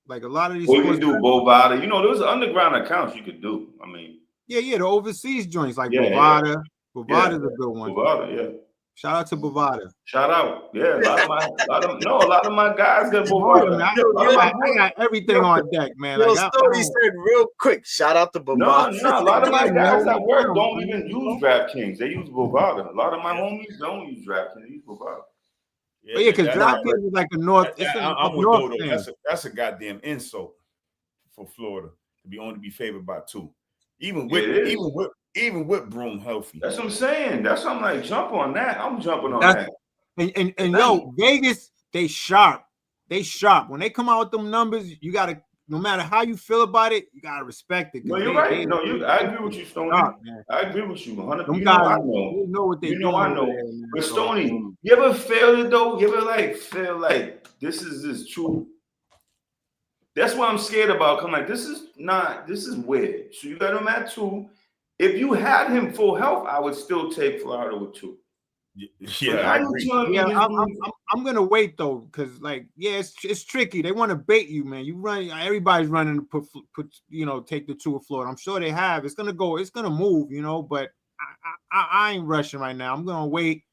Like a lot of these. Or you can do Bovada. There's underground accounts you could do. I mean. Yeah, the overseas joints like Bovada. Yeah. Bovada's a good one. Bovada, yeah. Shout out to Bovada. Shout out. Yeah, a lot of my guys got Bovada. I got everything on deck, man. He said real quick, shout out to Bovada. No, a lot of my guys at work don't even use DraftKings. They use Bovada. A lot of my homies don't use DraftKings. They use Bovada. Yeah, because DraftKings is like the North. I'm with Dodo. That's a goddamn insult for Florida to be favored by 2. Even with Broom healthy. That's what I'm saying. That's what I'm like. Jump on that. I'm jumping on that. And Vegas, they sharp. They sharp. When they come out with them numbers, you gotta no matter how you feel about it, you gotta respect it. No, you're right. I agree with you, Stoney. I agree with you 100%. You know, I know. Know what they you know, doing I know. there, But Stoney, you ever feel it though? You ever feel like this is true? That's what I'm scared about. I'm like, this is weird. So you got him at 2. If you had him full health, I would still take Florida with 2. Yeah, I agree. I'm gonna wait though, because it's tricky. They want to bait you, man. You run, everybody's running to put take the 2 of Florida. I'm sure they have. It's gonna move, but I ain't rushing right now. I'm gonna wait,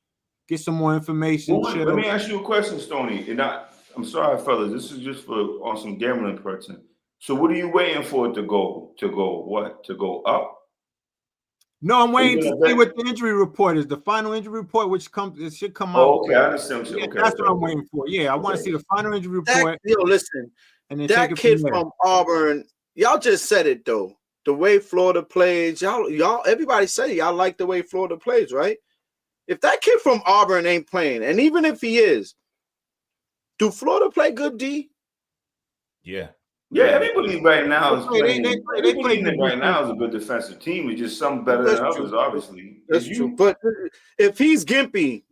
get some more information. Well, let me ask you a question, Stoney. And I'm sorry, fellas. This is just on some gambling person. So what are you waiting for it to go? To go up? No, I'm waiting to see what the injury report is. The final injury report, it should come out. Oh, okay, I understand. Yeah, that's what I'm waiting for. Yeah, I want to see the final injury report. Listen, and then that kid from Auburn, y'all just said it though. The way Florida plays, y'all, everybody say y'all like the way Florida plays, right? If that kid from Auburn ain't playing, and even if he is, do Florida play good D? Yeah. Yeah, everybody right now is playing. Everybody right now is a good defensive team. It's just some better than others, obviously. That's true. But if he's gimpy,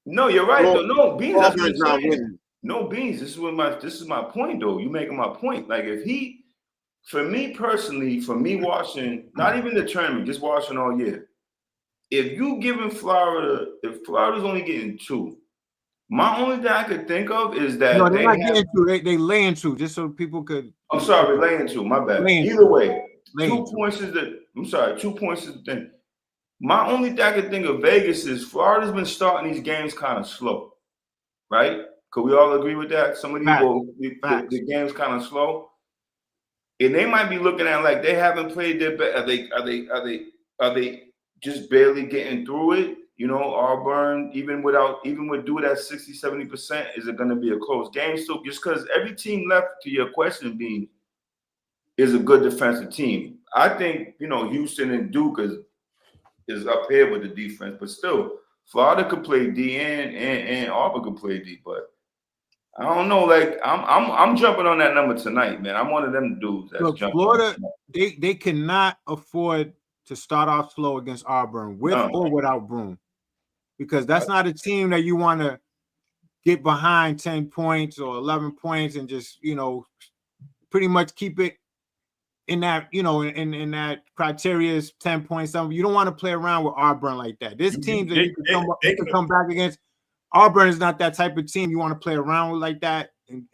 no, you're right. No, Beans. That's what not winning. No, Beans. This is my point, though. You making my point. Like for me personally, watching, not even the tournament, just watching all year. If you giving Florida, if Florida's only getting 2. My only thing I could think of is that they're not getting 2. They laying 2, just so people could. I'm sorry, laying 2. My bad. Either way, 2 points is the. I'm sorry, 2 points is the thing. My only thing I could think of Vegas is Florida's been starting these games kind of slow, right? Could we all agree with that? Some of these the game's kind of slow, and they might be looking at like they haven't played their best. Are they just barely getting through it? Auburn, even with do it at 60-70%, is it going to be a close game? So just because every team left, to your question being, is a good defensive team. I think, Houston and Duke is up here with the defense, but still, Florida could play D and Auburn could play D, but I don't know. Like I'm jumping on that number tonight, man. I'm one of them dudes that's jumping. Florida, they cannot afford to start off slow against Auburn with or without Broom. Because that's not a team that you want to get behind 10 points or 11 points and just, pretty much keep it in that, in that criteria is 10 points. You don't want to play around with Auburn like that. This team that you can come back against, Auburn is not that type of team you want to play around with like that and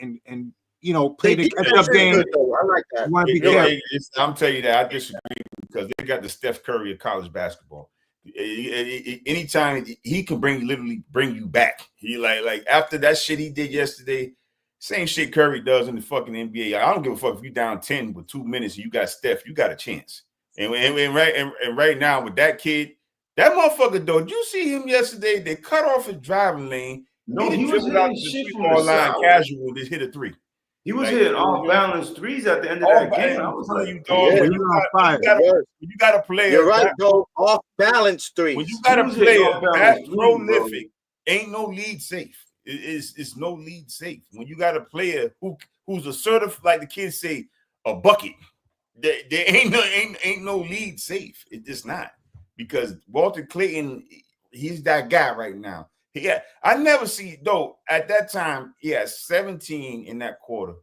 play the catch-up game. I like that. You want to be careful. I'm telling you that I disagree because they got the Steph Curry of college basketball. Anytime he can literally bring you back. He like after that shit he did yesterday, same shit Curry does in the fucking NBA. I don't give a fuck if you down 10 with 2 minutes and you got Steph, you got a chance. And right now with that kid, that motherfucker though, did you see him yesterday? They cut off his driving lane. No, he was hitting shit from the line casual. Just hit a 3. He was hitting all balanced threes at the end of that game. I was telling you, dog. You got a player. You're right, though. Off balance threes. When you got a player that prolific, ain't no lead safe. It's no lead safe. When you got a player who's assertive, like the kids say, a bucket, there ain't no lead safe. It's just not, because Walter Clayton, he's that guy right now. Yeah, I never see though. At that time, he had 17 in that quarter,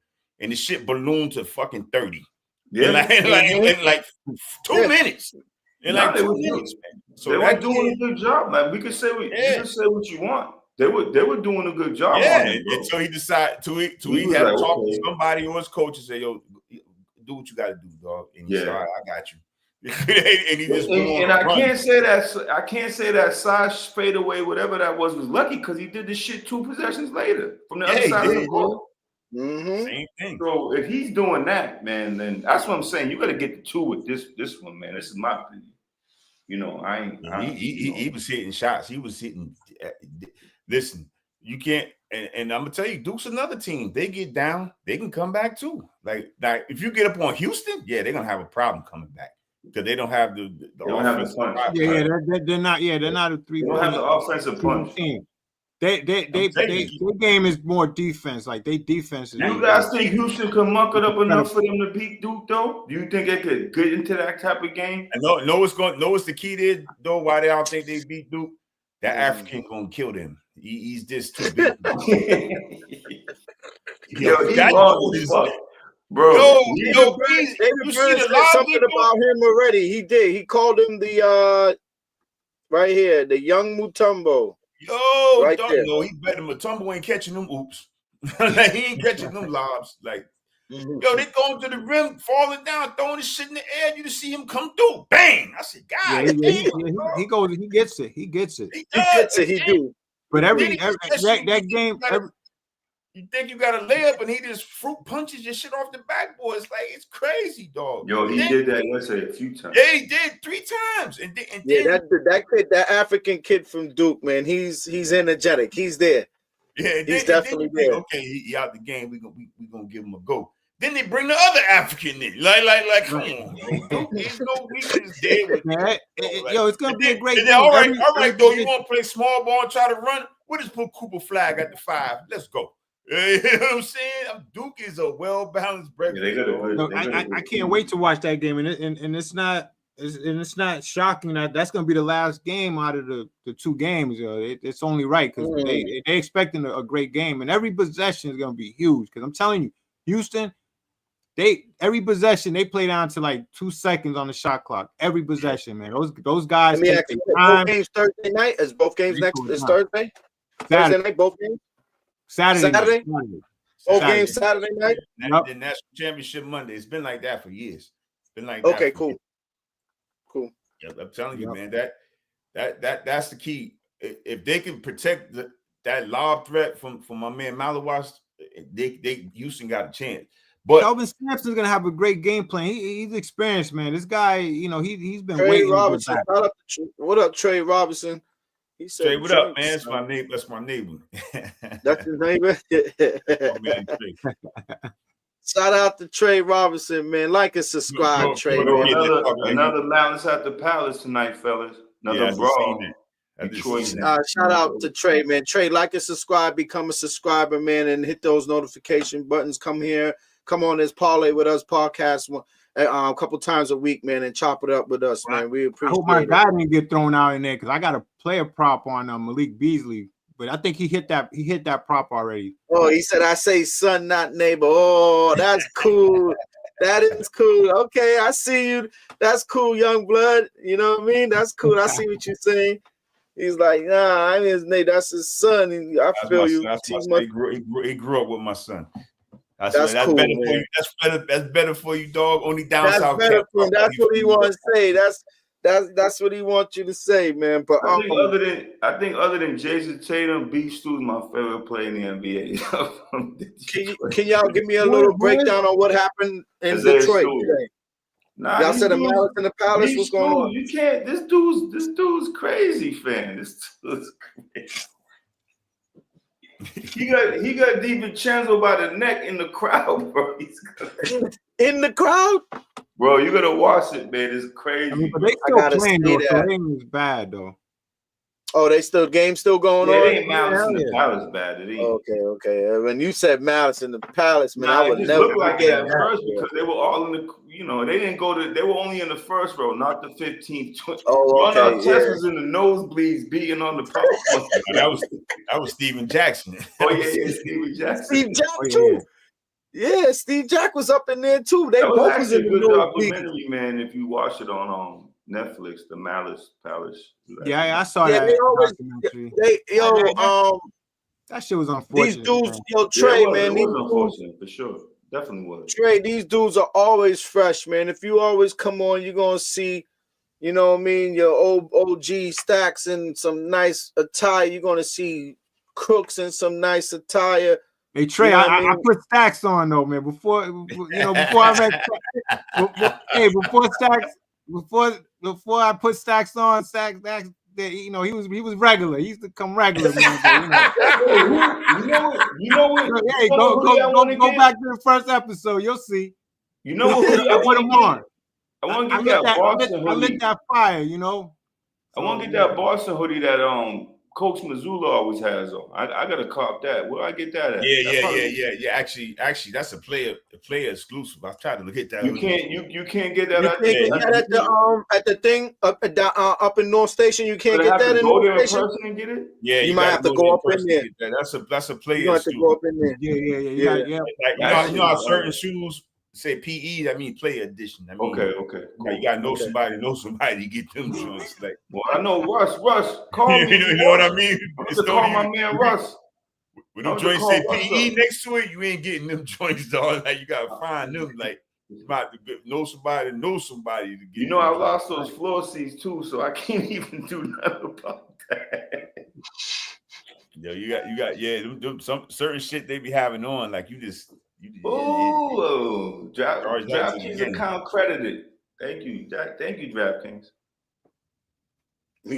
and the shit ballooned to fucking 30. Yeah, in like 2 minutes. In like 2 minutes, man. So they were doing a good job. Like you can say what you want. They were doing a good job. Yeah, until he decided to he had to talk to somebody or his coach and say, "Yo, do what you got to do, dog." And he said, "All right, I got you." and he just I can't say that side fadeaway, whatever that was lucky, because he did this shit 2 possessions later from the other side of the ball. Mm-hmm. Same thing. So if he's doing that, man, then that's what I'm saying. You got to get the 2 with this one, man. This is my opinion. He was hitting shots. He was hitting. Listen, you can't. And I'm gonna tell you, Duke's another team. They get down, they can come back too. Like if you get up on Houston, yeah, they're gonna have a problem coming back. Because they don't have the don't have the punch. They're not a 3. They don't have the offensive punch. Team. Their game is more defense. Like they defense. You guys think Houston could muck it up enough for them to beat Duke though? Do you think they could get into that type of game? I know what's the key there though. Why they don't think they beat Duke? That African gonna kill them. He's just too big. Bro, David Burns said something about him already. He did. He called him the right here, the young Mutombo. Yo, right don't there. know. He better. Mutombo ain't catching them oops. Like, he ain't catching them lobs. Like, yo, they going to the rim, falling down, throwing this shit in the air. You just see him come through. Bang! I said, God, he goes. He gets it. He gets it. He do. But that game. You think you got a layup and he just fruit punches your shit off the backboard. It's like, it's crazy, dog. Yo, he did that yesterday a few times. Yeah, he did 3 times. And then that kid, that African kid from Duke, man, he's energetic. He's there. Yeah, he's definitely there. Okay, he out the game. We gonna give him a go. Then they bring the other African in. Like, come on. There's no weakness there. Yo, it's gonna be a great game. All right, though. You want to play small ball and try to run? We'll just put Cooper Flag at the 5. Let's go. You know what I'm saying? Duke is a well-balanced breakfast. Yeah, I can't wait to watch that game, and it's not shocking that that's going to be the last game out of the 2 games. It's only right because they expecting a great game, and every possession is going to be huge. Because I'm telling you, Houston, every possession they play down to like 2 seconds on the shot clock. Every possession, man. Those guys. Both games Thursday night. Is both games is Thursday? Thursday night, both games. Saturday? Both games Saturday night? The national championship Monday. It's been like that for years. It's been like that. Okay, cool. Yeah, I'm telling you, man, that's the key. If they can protect that lob threat from my man Malawas, Houston got a chance. But Kelvin Sampson's gonna have a great game plan. He's experienced, man. This guy, he's been Trey waiting. Robinson. What up, Trey Robinson? He said, Trey, what up, man? That's my neighbor. That's his neighbor. Shout out to Trey Robinson, man. Like and subscribe, Trey. Another Mountains at the Palace tonight, fellas. Another brawl. Shout out to Trey, man. Trey, like and subscribe, become a subscriber, man, and hit those notification buttons. Come on this Parlay with Us podcast a couple times a week, man, and chop it up with us, man. We appreciate it. I hope my guy didn't get thrown out in there because I got a player prop on Malik Beasley, but I think he hit that prop already. Oh, he said, I say son, not neighbor. Oh, that's cool. That is cool. Okay, I see you. That's cool, young blood. You know what I mean? That's cool. I see what you're saying. He's like, nah, I mean his name. That's his son. I feel you. He grew up with my son. That's cool, better man. for you. That's better for you, dog. Only down that's south. Better for him. That's what he wants to say. That's what he wants you to say, man. But I think other than Jason Tatum, B. Stu's my favorite player in the NBA. Can y'all give me a little breakdown on what happened in Detroit today? Nah, y'all said the Malice in the Palace. What's going on? You can't. This dude's crazy, fan. This dude's crazy. He got DiVincenzo by the neck in the crowd, bro. In the crowd, bro. You gotta watch it, man. It's crazy. I mean, but they still playing though. So it ain't bad though. Oh, game still going on. It ain't Malice in the Palace bad. It ain't. Okay. When you said Malice in the Palace, man, I would never look like that first because they were all in the. They didn't go to. They were only in the first row, not the 15th. Tess was in the nosebleeds, beating on the power. That was Steven Jackson. Oh yeah, Steven Jackson. Steve Jack too. Yeah, Steve Jack was up in there too. They both was in the documentary, man. If you watch it on Netflix, the Malice Palace. Yeah, I saw that. That shit was unfortunate. These dudes, Trey, man, it was unfortunate for sure. Definitely was. Trey, these dudes are always fresh, man. If you always come on, you're gonna see, you know what I mean, your old OG Stacks in some nice attire. You're gonna see Crooks in some nice attire. Hey Trey, you know I put Stacks on though, man. Before I read, before I put Stacks on, Stacks, he was regular. He used to come regular, man. You know what? Hey, go back to the first episode. You'll see. You know what? I put him on. I want to get that Boston hoodie. I lit that fire. I want to get that Boston hoodie that Coach Missoula always has on. I gotta cop that. Where I get that at? Yeah. Actually, that's a player exclusive. I tried to look at that. You can't get that. You can't get that at the thing up in North Station. You can't get that in North Station. Person and get it. Yeah, you might have to go up in there. That's a player. You have to go up in there. Yeah. Like, you know how certain shoes say PE, that means player edition. I mean, okay. Cool. You gotta know somebody to get them joints. Like, well, I know Russ, call me. You know what I mean? Call my man Russ. When them joints say PE next to it, you ain't getting them joints, dog. Like, you gotta find them. Like, you might know somebody to get. You know, I lost those floor seats too, so I can't even do nothing about that. Yo, you got them some certain shit they be having on, like you DraftKings account credited. Thank you, DraftKings. He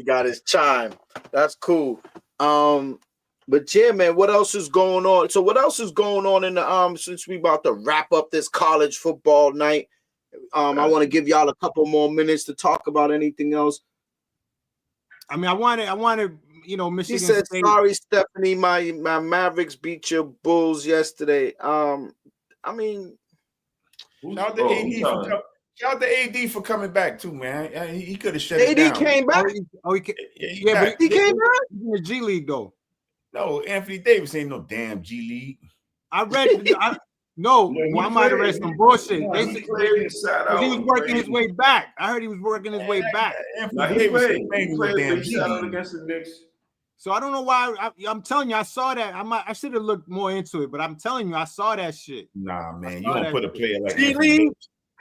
got his chime. That's cool. But yeah, man, what else is going on? So what else is going on in the since we about to wrap up this college football night? I want to give y'all a couple more minutes to talk about anything else. I mean, I wanted, you know, Michigan. He said, State. "Sorry, Stephanie, my Mavericks beat your Bulls yesterday." I mean, shout out to AD for coming back too, man. He could have shut it down. AD came back. But he came back. He's in the G League though. No, Anthony Davis ain't no damn G League. I read. I might have read some bullshit. They said he was working his way back. I heard he was working his way back. He played against the Knicks. So I don't know why. I'm telling you, I saw that. I should have looked more into it, but I'm telling you, I saw that shit. Nah, man, you don't put a player like G League.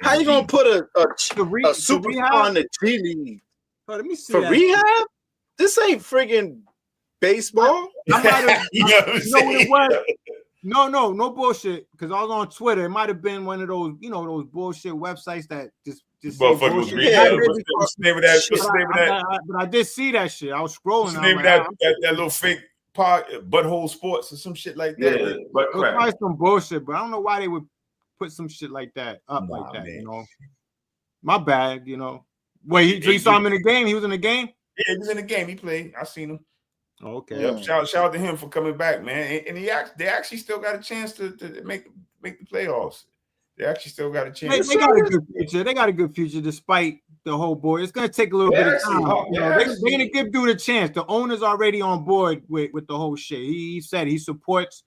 How you gonna put a superstar in the G League? Oh, let me see for rehab? This ain't friggin' baseball. You know what it was? No bullshit. Because I was on Twitter. It might have been one of those, you know, those bullshit websites that just motherfucker was what's the name of that? But I did see that shit. I was scrolling. What's the name of that little fake butthole sports or some shit like that? Yeah, but it was probably some bullshit. But I don't know why they would put some shit like that up like that. Man. You know, my bad. You know, wait. So you saw him in the game? He was in the game. Yeah, he was in the game. He played. I seen him. Okay. Yep. Shout out to him for coming back, man. And they actually still got a chance to make the playoffs. They actually still got a chance. They got a good future. They got a good future despite the whole board. It's going to take a little bit of time. They're going to give dude a chance. The owner's already on board with the whole shit. He said he supports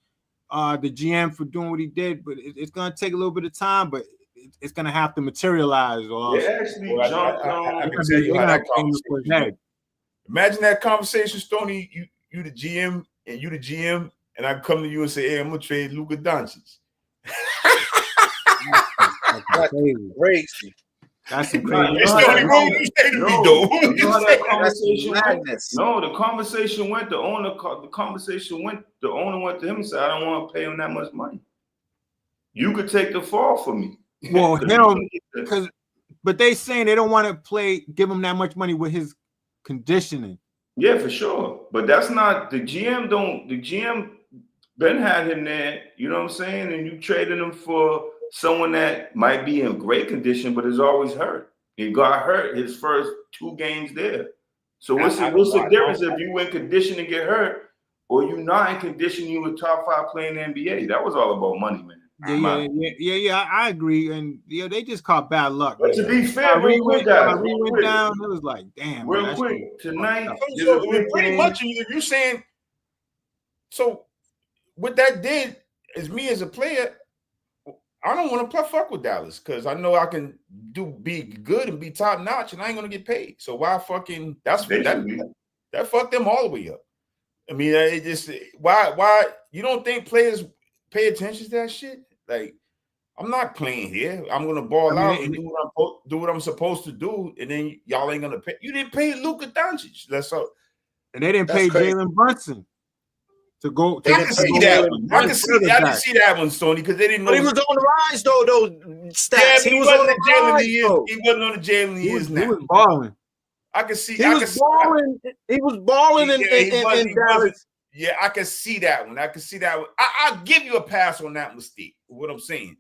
the GM for doing what he did, but it's going to take a little bit of time, but it's going to have to materialize. Or I can tell you how that conversation. Imagine that conversation, Stoney. You the GM and you the GM, and I come to you and say, "Hey, I'm gonna trade Luka Doncic." That's crazy. That's crazy. It's the only room you say to me, though. The conversation went. The owner went to him and said, "I don't want to pay him that much money. You could take the fall for me." Well, but they saying they don't want to give him that much money with his conditioning. Yeah, for sure. But that's not the GM. The GM Ben had him there, you know what I'm saying? And you traded him for someone that might be in great condition, but is always hurt. He got hurt his first 2 games there. So what's the difference if you in condition and get hurt, or you not in condition, you a top 5 player in the NBA? That was all about money, man. Yeah, I agree. And they just caught bad luck. But to be fair, we went down. It was like, damn. Real quick, tonight. So pretty much, you're saying. So what that did is me as a player, I don't want to fuck with Dallas because I know I can be good and be top notch, and I ain't gonna get paid. So why fucking that fucked them all the way up. I mean, it just why you don't think players pay attention to that shit? Like, I'm not playing here. I'm gonna ball out and do what I'm supposed to do, and then y'all ain't gonna pay. You didn't pay Luka Doncic. That's all. And they didn't pay Jalen Brunson to go. I can see that one. I didn't see that one, Stoney, because they didn't know. But he was on the rise, though. Those stats. Yeah, he was on the Jalen. He wasn't on the Jalen. He is now. He was balling. I can see. He was balling in Dallas. Yeah, I can see that one. I'll give you a pass on that mistake. What I'm saying,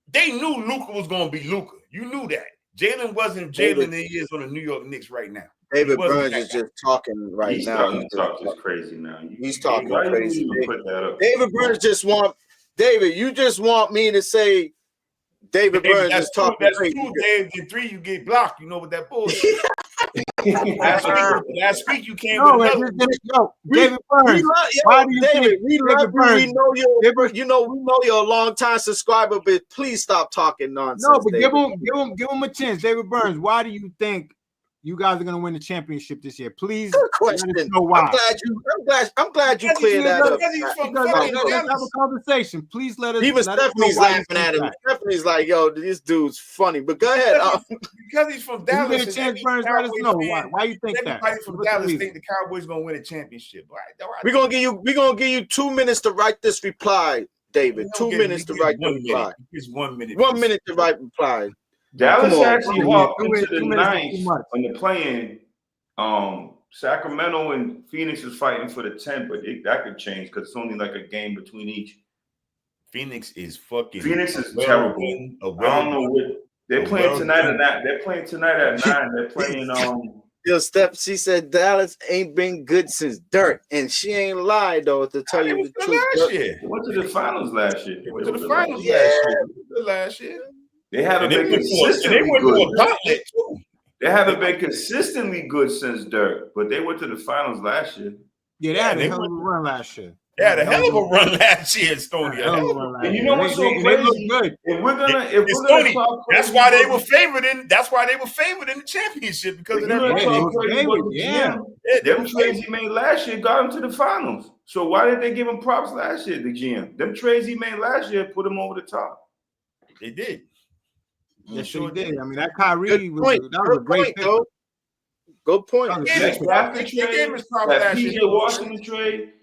they knew Luka was going to be Luka. You knew that. Jalen wasn't Jalen he is on the New York Knicks right now. David wasn't Burns that is guy. just talking right He's now. starting to talk just crazy now. He's talking Why crazy. you even put that up? David Burns just want David. You just want me to say David Burns is talking crazy. That's 2 days and 3 you get blocked. You know what that bullshit. last week you came with another. David Burns. Why do you David, think we love you. We know you're we know you're a long time subscriber, but please stop talking nonsense. No, but David. give him a chance. David Burns, why do you think you guys are gonna win the championship this year? Please Good question. let us know why. I'm glad you cleared that up. Let's have a conversation. Please let us. Even Stephanie's laughing at him. Stephanie's like, "Yo, this dude's funny." But go ahead. Because he's from Dallas. You get a chance, Burns. Let us know why you think that. Everybody from Dallas think the Cowboys gonna win a championship. Right? We're gonna give you 2 minutes to write this reply, David. 2 minutes to write the reply. Just 1 minute. 1 minute to write reply. Dallas actually walked into the ninth on the play-in. Sacramento and Phoenix is fighting for the 10th, but that could change because it's only like a game between each. Phoenix is fucking. Phoenix is terrible. I don't know what they're playing tonight at 9. They're playing tonight at 9. They're playing. Yo, Steph, she said Dallas ain't been good since dirt, and she ain't lied though. To tell you the truth, They went to the finals last year. went to the finals last year. They haven't been consistently good. They haven't been consistently good since Dirk, but they went to the finals last year. Yeah, they had a hell of a run last year. They had a hell of a run last year, Estonia. And you know what's so crazy? They look good. If we're gonna talk that's why they were favored in. That's why they were favored in the championship because of that. Them trades he made last year got him to the finals. So why did they give him props last year? The GM, them trades he made last year put him over the top. They did. They sure did. I mean, that Kyrie was a great pick. Good point. They gave his props last year. Washington trade.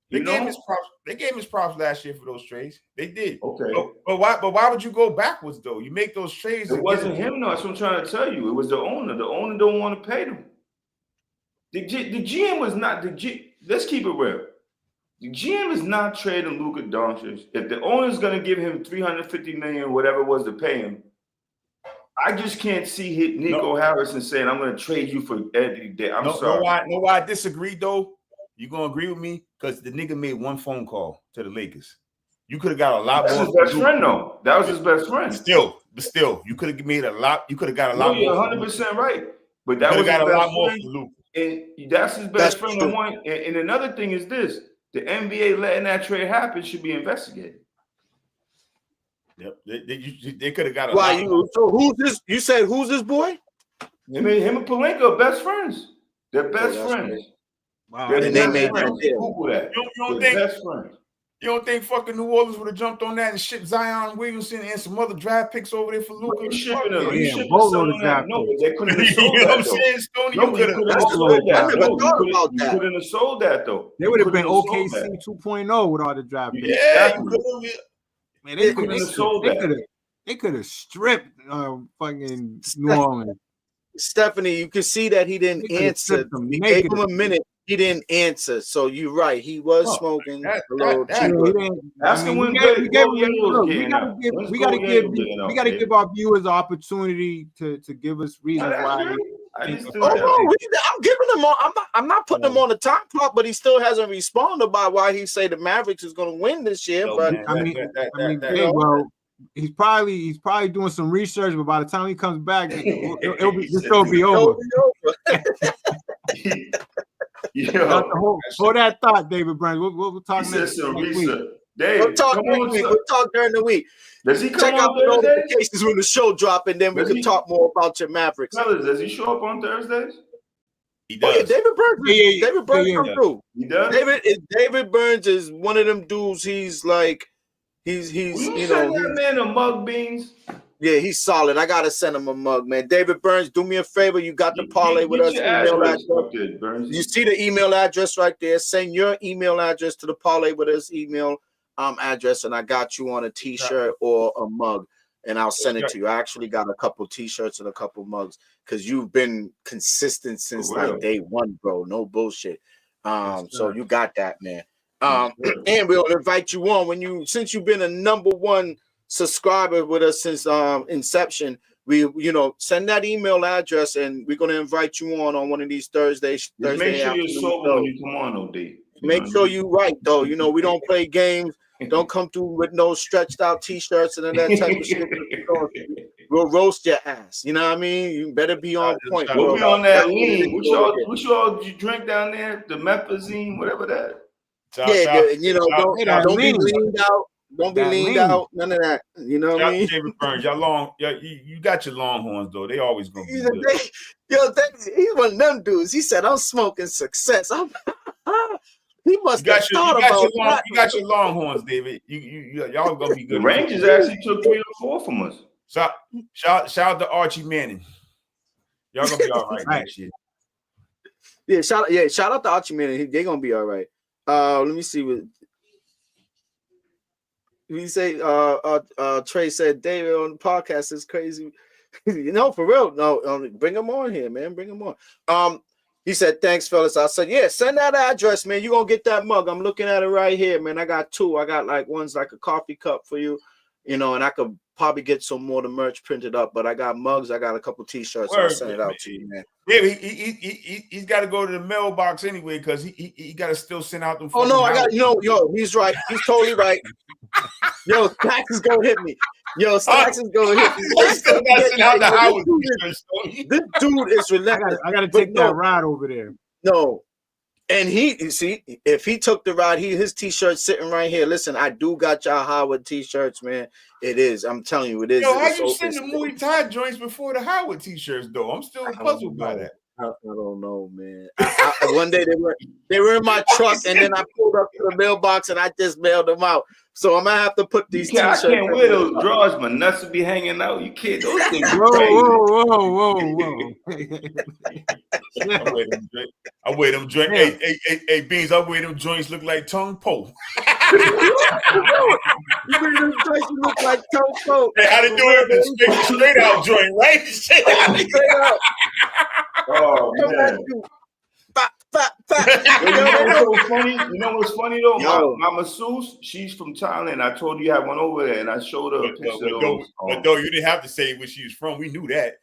They gave his props last year for those trades. They did. Okay. But why would you go backwards though? You make those trades. It wasn't him, though. That's what I'm trying to tell you. It was the owner. The owner don't want to pay them. The GM was not let's keep it real. The GM is not trading Luka Doncic. If the owner's gonna give him $350 million, whatever it was to pay him, I just can't see Nico Harrison saying, "I'm going to trade you for Anthony Davis." I'm sorry. Know why I disagree though? You gonna agree with me? Because the nigga made one phone call to the Lakers. You could have got a lot more. That's his best friend, though. That was his best friend. Still, you could have made a lot. You could have got a lot more. You're 100% right. But that was got a lot more friend, for Luka. and that's his best friend. And another thing is this: the NBA letting that trade happen should be investigated. Yep, they could have got a Why lot. So who's this? You said who's this boy? I mean, him and Pelinka are best friends. They're best friends. Great. Wow. They're And they made friends. that deal. Google that. You don't They're think best friends. You don't think fucking New Orleans would have jumped on that and shipped Zion Williamson and some other draft picks over there for Luka? You shipping them. Yeah, You shipping both someone of the that. draft No, picks. they couldn't have You sold know what I'm that. saying, Stoney? No, you couldn't have sold that. I never thought about You that. couldn't have sold that though. They would have been You couldn't have sold OKC 2.0 with all the draft picks. Yeah, you could have. Man, They couldn't have sold that. They could have stripped fucking New Orleans. Stephanie, you can see that he didn't answer. We gave him a minute. He didn't answer. So you're right. He was smoking a little cheaper. We got to give our viewers the opportunity to give us reasons why. I'm giving him on. I'm not putting him on the top clock, but he still hasn't responded by why he say the Mavericks is going to win this year. But well, he's probably doing some research, but by the time he comes back, it'll be over. Hold that thought, David Burns. We'll talk next week. We'll talk during the week. Does he check out the notifications when the show drop, and then we can talk more about your Mavericks? Fellas, does he show up on Thursdays? He does. Oh, yeah, David Burns. David Burns come through. He does. David Burns is one of them dudes. He's like, he's you know, that man a mug beans. Yeah, he's solid. I gotta send him a mug, man. David Burns, do me a favor. You got the parlay with us. Email address. You see the email address right there. Send your email address to the parlay with us email address, and I got you on a t-shirt or a mug, and I'll send it to you. I actually got a couple t-shirts and a couple mugs because you've been consistent since like day one, bro. No bullshit. So you got that, man. And we'll invite you on since you've been a #1 subscriber with us since inception. we send that email address, and we're gonna invite you on one of these Thursday Make sure you're afternoon sober shows. when you come on, though, D. Make sure you right though. We don't play games. Don't come through with no stretched out t-shirts and that type of shit. We'll roast your ass. You know what I mean? You better be on point. We'll be on that lean. What y'all drink down there? The methazine, whatever that. Don't be leaned out. Don't be leaned out. None of that. You know what I mean? David Burns, you got your Longhorns though. They always gonna be good. He's one of them dudes. He said, "I'm smoking success." He must have thought about that. You got your Longhorns, David. Y'all gonna be good. The Rangers actually took 3 or 4 from us. Shout out to Archie Manning. Y'all gonna be all right next year. Yeah, shout out to Archie Manning. They're gonna be all right. Let me see what we say. Trey said David on the podcast is crazy. For real. No, bring him on here, man. Bring him on. He said, thanks, fellas. I said, yeah, send that address, man. You're going to get that mug. I'm looking at it right here, man. I got 2. I got one's like a coffee cup for you, and I could probably get some more of the merch printed up, but I got mugs. I got a couple t-shirts. I'll send it out to you, man. Yeah, he's got to go to the mailbox anyway because he got to still send out them. Oh, no, I got, he's right. He's totally right. Yo, Stacks is going to hit me. Stacks is going to hit me. This dude is relentless. I got to take that ride over there. No. And if he took the ride, his t-shirt sitting right here. Listen, I do got y'all Howard t-shirts, man. It is. I'm telling you, it is. How you send the Muay Thai joints before the Howard t-shirts, though? I'm still puzzled by that. I don't know, man. One day they were in my truck, and then I pulled up to the mailbox and I just mailed them out. So I'm gonna have to put these t-shirts. I can't wear those drawers. My nuts will be hanging out. You can't. Those things. Whoa. I wear them joints. Hey, Beans. I wear them joints look like tongue pole. You wear them joints look like tongue pole. Hey, how to do it? Straight out joint, right? Straight out. Oh man. You know what's funny though? My masseuse, she's from Thailand. I told you I went over there and I showed her a picture of those. But though you didn't have to say where she was from. We knew that.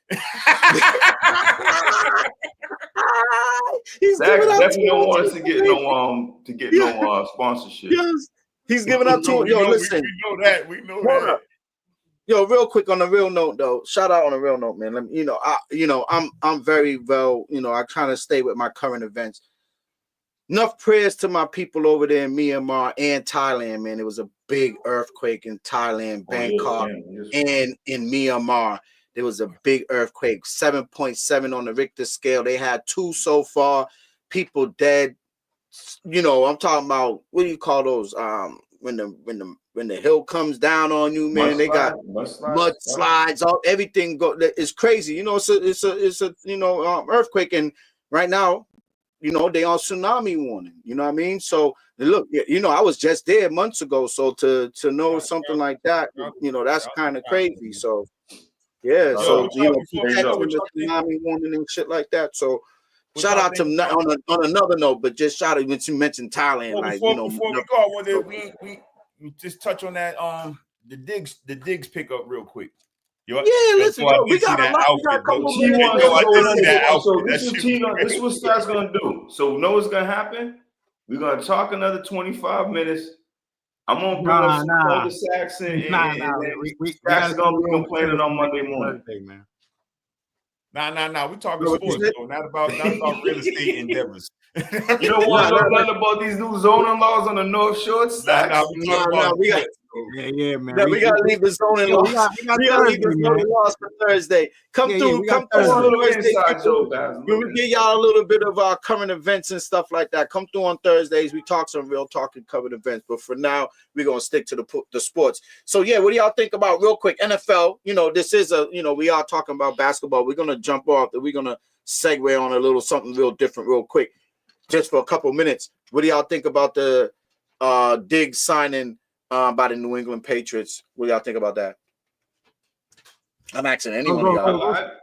Zach definitely don't want us to get no sponsorship. Yes. He's giving up to listen. We know that. We know that. Yo, real quick on a real note though. Shout out on a real note, man. I'm very well. I kind of stay with my current events. Enough prayers to my people over there in Myanmar and Thailand, man. It was a big earthquake in Thailand, Bangkok, and in Myanmar. There was a big earthquake, 7.7 on the Richter scale. They had 2 so far. People dead. I'm talking about, what do you call those? When the hill comes down on you, man, they got mud slides, everything it's crazy. It's a earthquake, and right now, they on tsunami warning. You know what I mean? So look, I was just there months ago, so to know something like that, that's kind of crazy. So yeah, tsunami warning and shit like that. So shout out to on another note, but just shout out when you mentioned Thailand. Before we go, we just touch on that the digs pickup real quick. Listen, we got a lot. This is what Scott's gonna do. So know what's gonna happen? We're gonna talk another 25 minutes. I'm gonna bring up some other Saxon and Saxon's gonna be complaining on Monday morning. Nah. We talking sports, though, not about real estate endeavors. You don't want to know nothing about these new zoning laws on the North Shore? Yeah, man. We gotta leave the zoning laws. We gotta leave the zoning laws for Thursday. Come through on Thursday. We'll give y'all a little bit of our current events and stuff like that. Come through on Thursdays. We talk some real talking current events, but for now, we're gonna stick to the sports. So yeah, what do y'all think about real quick? NFL. This is we are talking about basketball. We're gonna jump off. We're gonna segue on a little something real different, real quick, just for a couple minutes. What do y'all think about the Diggs signing by the New England Patriots? What do y'all think about that? I'm asking anyone. I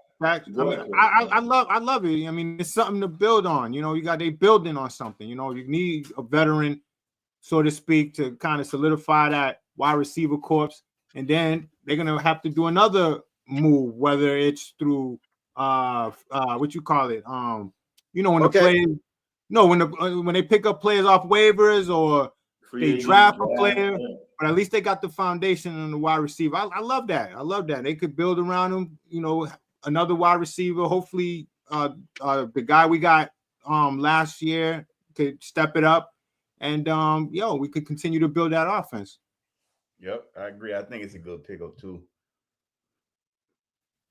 love it. I mean, it's something to build on. They building on something. You need a veteran, so to speak, to kind of solidify that wide receiver corps, and then they're gonna have to do another move, whether it's through what you call it, when the Okay. players, when they pick up players off waivers or Free they agent draft a draft, player, yeah. but at least they got the foundation on the wide receiver. I love that. I love that. They could build around him, another wide receiver. Hopefully, the guy we got last year could step it up, and we could continue to build that offense. Yep, I agree. I think it's a good pickup too.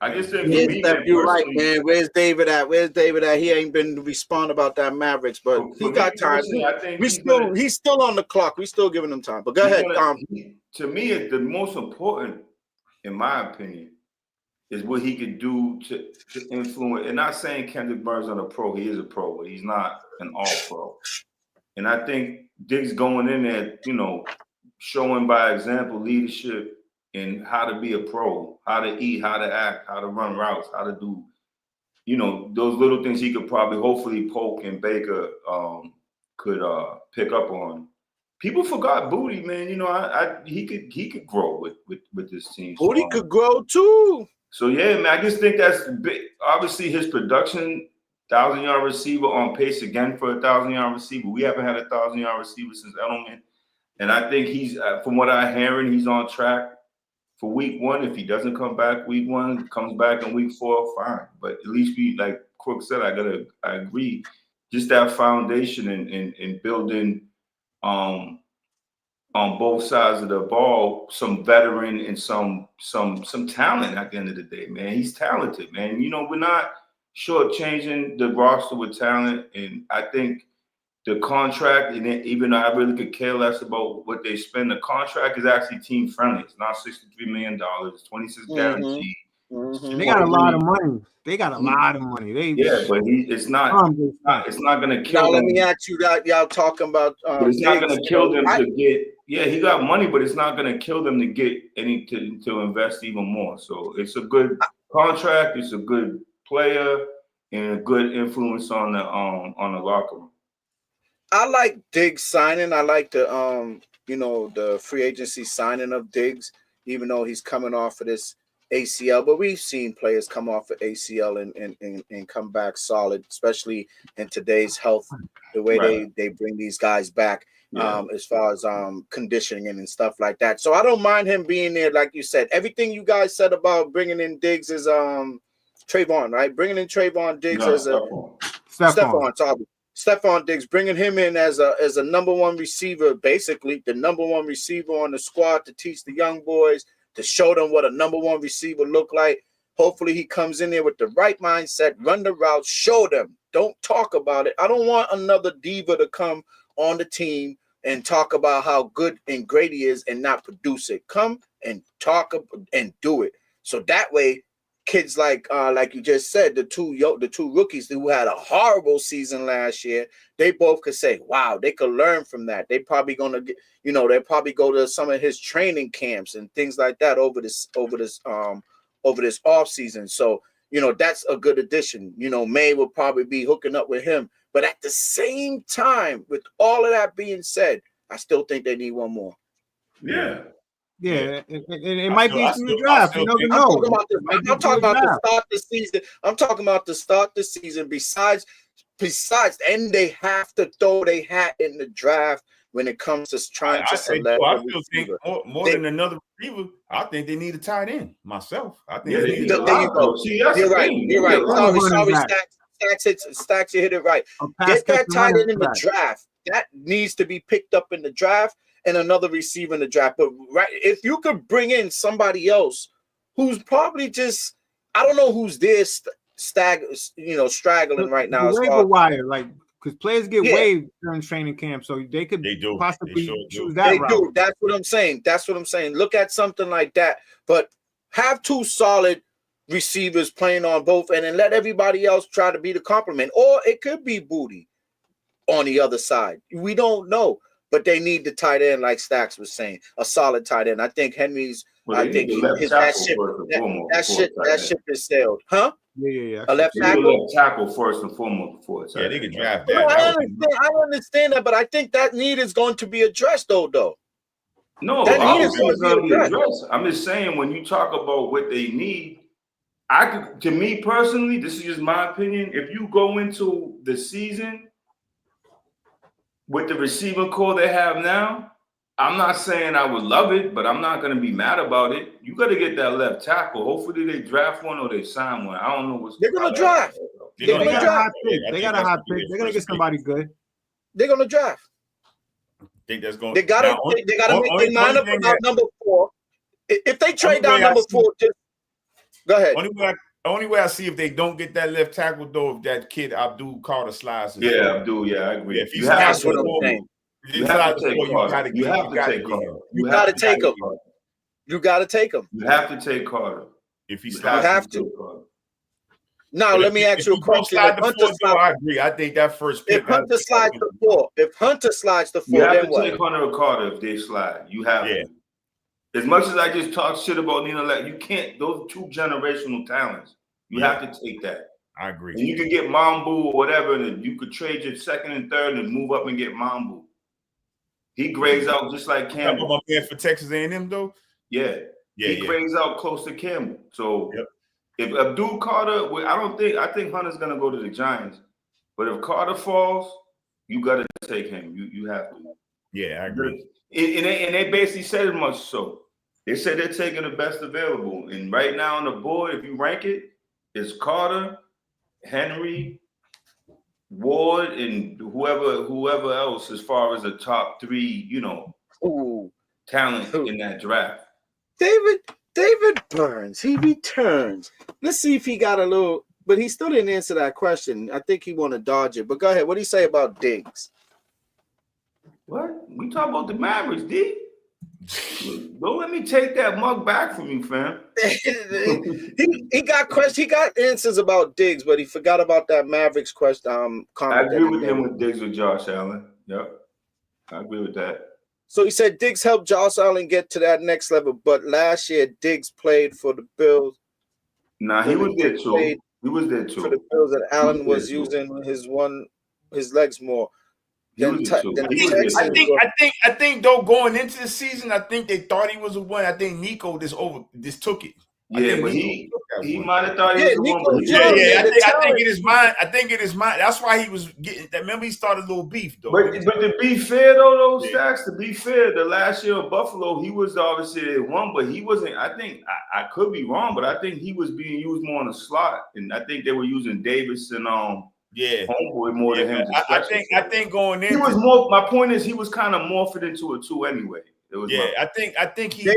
I guess that Yeah, for me, Steph, you're right, personally- man. Where's David at? He ain't been responding about that Mavericks, but For he me got time. personally, I think He's still on the clock. We still giving him time. But go ahead. To me, it's the most important, in my opinion, is what he could do to influence. And not saying Kendrick Burns not a pro. He is a pro, but he's not an all-pro. And I think Diggs going in there, showing by example leadership and how to be a pro, how to eat, how to act, how to run routes, how to do, those little things he could probably, hopefully, Polk and Baker could pick up on. People forgot Booty, man. He could grow with this team. Booty could grow too. So yeah, man, I just think that's big. Obviously, his production, 1,000-yard receiver, on pace again for a 1,000-yard receiver. We haven't had a 1,000-yard receiver since Edelman, and I think he's, from what I'm hearing, he's on track for week 1. If he doesn't come back week 1, comes back in week 4, fine. But at least like Crook said, I agree. Just that foundation and building on both sides of the ball, some veteran and some talent at the end of the day, man. He's talented, man. We're not shortchanging the roster with talent. And I think the contract, and even though I really could care less about what they spend, the contract is actually team friendly. It's not $63 million, it's 26 guaranteed. And they got a lot of money. They got a lot of money. But it's not going to kill them. Now let me ask you that y'all talking about. But it's not going to kill them to get. Yeah, he got money, but it's not going to kill them to get to invest even more. So it's a good contract. It's a good player and a good influence on the locker room. I like Diggs signing. I like the the free agency signing of Diggs, even though he's coming off of this ACL. But we've seen players come off of ACL and come back solid, especially in today's health, the way they bring these guys back. As far as conditioning and stuff like that. So I don't mind him being there, like you said. Everything you guys said about bringing in Diggs is Trayvon, right? Bringing in Trayvon Diggs as a Stephon Diggs, bringing him in as a number one receiver, basically the number one receiver on the squad to teach the young boys, to show them what a number one receiver look like. Hopefully he comes in there with the right mindset, run the route, show them. Don't talk about it. I don't want another diva to come on the team and talk about how good and great he is and not produce it. Come and talk and do it. So that way, kids like you just said, the two rookies who had a horrible season last year, they both could say, wow, they could learn from that. They probably gonna get, they'll probably go to some of his training camps and things like that over this off season. So that's a good addition. May will probably be hooking up with him. But at the same time, with all of that being said, I still think they need one more. Yeah. It might be through the draft. You never know. I'm talking about the start the season. I'm talking about the start the season. Besides, and they have to throw their hat in the draft when it comes to trying to select. I still think more than another receiver. I think they need a tight end myself. I think there you go. You're right. You're right. Sorry, Stacks, you hit it right. Get that tight end in the draft. That needs to be picked up in the draft, and another receiver in the draft. But if you could bring in somebody else who's probably just, I don't know who's there straggling right now. The waiver wire, because players get waived during training camp, so they could possibly choose that route. They do. That's what I'm saying. Look at something like that, but have two solid receivers playing on both, and then let everybody else try to be the complement. Or it could be Booty on the other side. We don't know, but they need the tight end, like Stacks was saying, a solid tight end. I think Henry's. I think that ship is sailed, huh? Yeah. A left tackle. Tackle first and foremost before. Yeah, they can draft that. I understand that, but I think that need is going to be addressed, though. No, that need is going to be addressed. I'm just saying, when you talk about what they need, To me personally, this is just my opinion. If you go into the season with the receiving core they have now, I'm not saying I would love it, but I'm not going to be mad about it. You got to get that left tackle. Hopefully they draft one or they sign one. I don't know what's. They're going to draft. They got a hot pick. They got a hot pick. They're going to get somebody good. They're going to draft. I think that's going. They got to make their mind up about number 4. If they trade down number 4, just go ahead. Only way I see if they don't get that left tackle though, if that kid Abdul Carter slides. Abdul. Yeah, I agree. Yeah, if he's that's what I'm saying. You have to take Carter. You have to take Carter. You got to take him. You got to take him. You have to take Carter. If he slides, you have to. Now let me ask you a question. I agree. I think that first pick. If Hunter slides the 4, you have to take Hunter or Carter if they slide. You have to. As much as I just talk shit about Nina, you can't. Those 2 generational talents. You have to take that. I agree. And you could get Mambu or whatever, and you could trade your 2nd and 3rd and move up and get Mambu. He grades out just like Campbell. My man for Texas A&M though. He grades out close to Campbell. So if Abdul Carter, I think Hunter's gonna go to the Giants. But if Carter falls, you got to take him. You have to. Yeah, I agree. And they basically said as much so. They said they're taking the best available. And right now on the board, if you rank it, it's Carter, Henry, Ward, and whoever else as far as the top 3, talent in that draft. David Burns, he returns. Let's see if he got a little, but he still didn't answer that question. I think he want to dodge it. But go ahead. What do you say about Diggs? What? We talk about the Mavericks, D. Don't let me take that mug back from you, fam. he got questions. He got answers about Diggs, but he forgot about that Mavericks question. I agree with him with Diggs with Josh Allen. Yep, I agree with that. So he said Diggs helped Josh Allen get to that next level, but last year Diggs played for the Bills. Nah, he was there too. He was there too for the Bills, and Allen was using his legs more. I think though going into the season, I think they thought he was a one. I think Nico just took it. Yeah, but he might have thought he was the one. I think in his mind. That's why he was getting that. Remember, he started a little beef though. But to be fair though, Stacks, to be fair, the last year of Buffalo, he was obviously one, but he wasn't. I think I could be wrong, but I think he was being used more on the slot, and I think they were using Davis and Homeboy more than him. I think going in, he was more. My point is, he was kind of morphed into a 2 anyway. I think he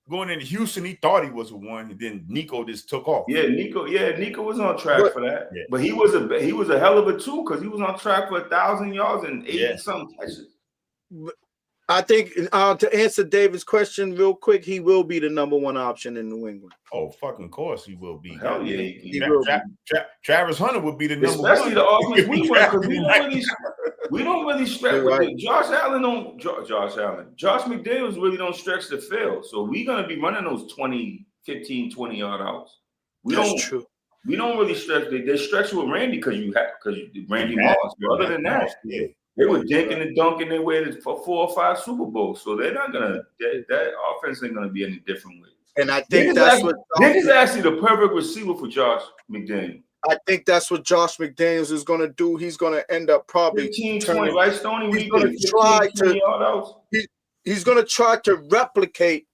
going into Houston, he thought he was a 1, and then Nico just took off. Nico was on track for that. Yeah. But he was a hell of a 2 because he was on track for 1,000 yards and 80-something catches. I think to answer David's question real quick, he will be the number 1 option in New England. Oh, fucking course he will be. Hell yeah, he will be. Travis Hunter would be the number 1. Especially the offense we went because we don't really stretch with it. Josh McDaniels really don't stretch the field. So we're gonna be running those 15, 20-yard outs. True. We don't really stretch. They stretch with Randy because Randy Moss. But other than that, they were dinking and dunking their way to 4 or 5 Super Bowls. So they're not gonna that offense ain't gonna be any different with. And I think that's what Nick is actually the perfect receiver for Josh McDaniels. I think that's what Josh McDaniels is going to do. He's going to end up probably 15-20, right, Stoney? He's going to try to replicate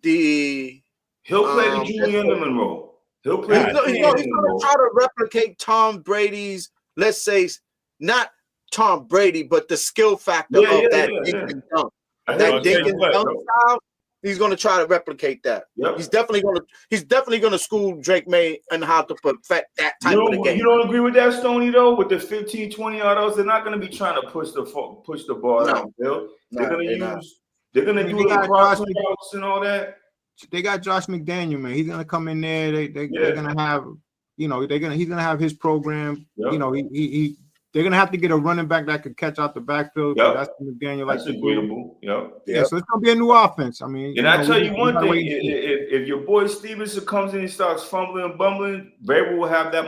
the. He'll play the Julian Edelman role. He's going to try to replicate Tom Brady's. Let's say not Tom Brady, but the skill factor of that dink and dunk. That dink and dunk style. He's going to try to replicate that. Yep. He's definitely going to school Drake May and how to perfect that type of the game. You don't agree with that, Stoney, though? With the 15, 20 yards, they're not going to be trying to push the ball downfield. They're going to do the cross routes and all that. They got Josh McDaniel, man. He's going to come in there. They're going to have, he's going to have his program. Yep. They're gonna have to get a running back that could catch out the backfield. Yep. That's what McDaniel likes to do. Agreeable. Yeah, so it's gonna be a new offense. I mean, I tell you one thing: if your boy Stevenson comes in and starts fumbling and bumbling, Reivew will have that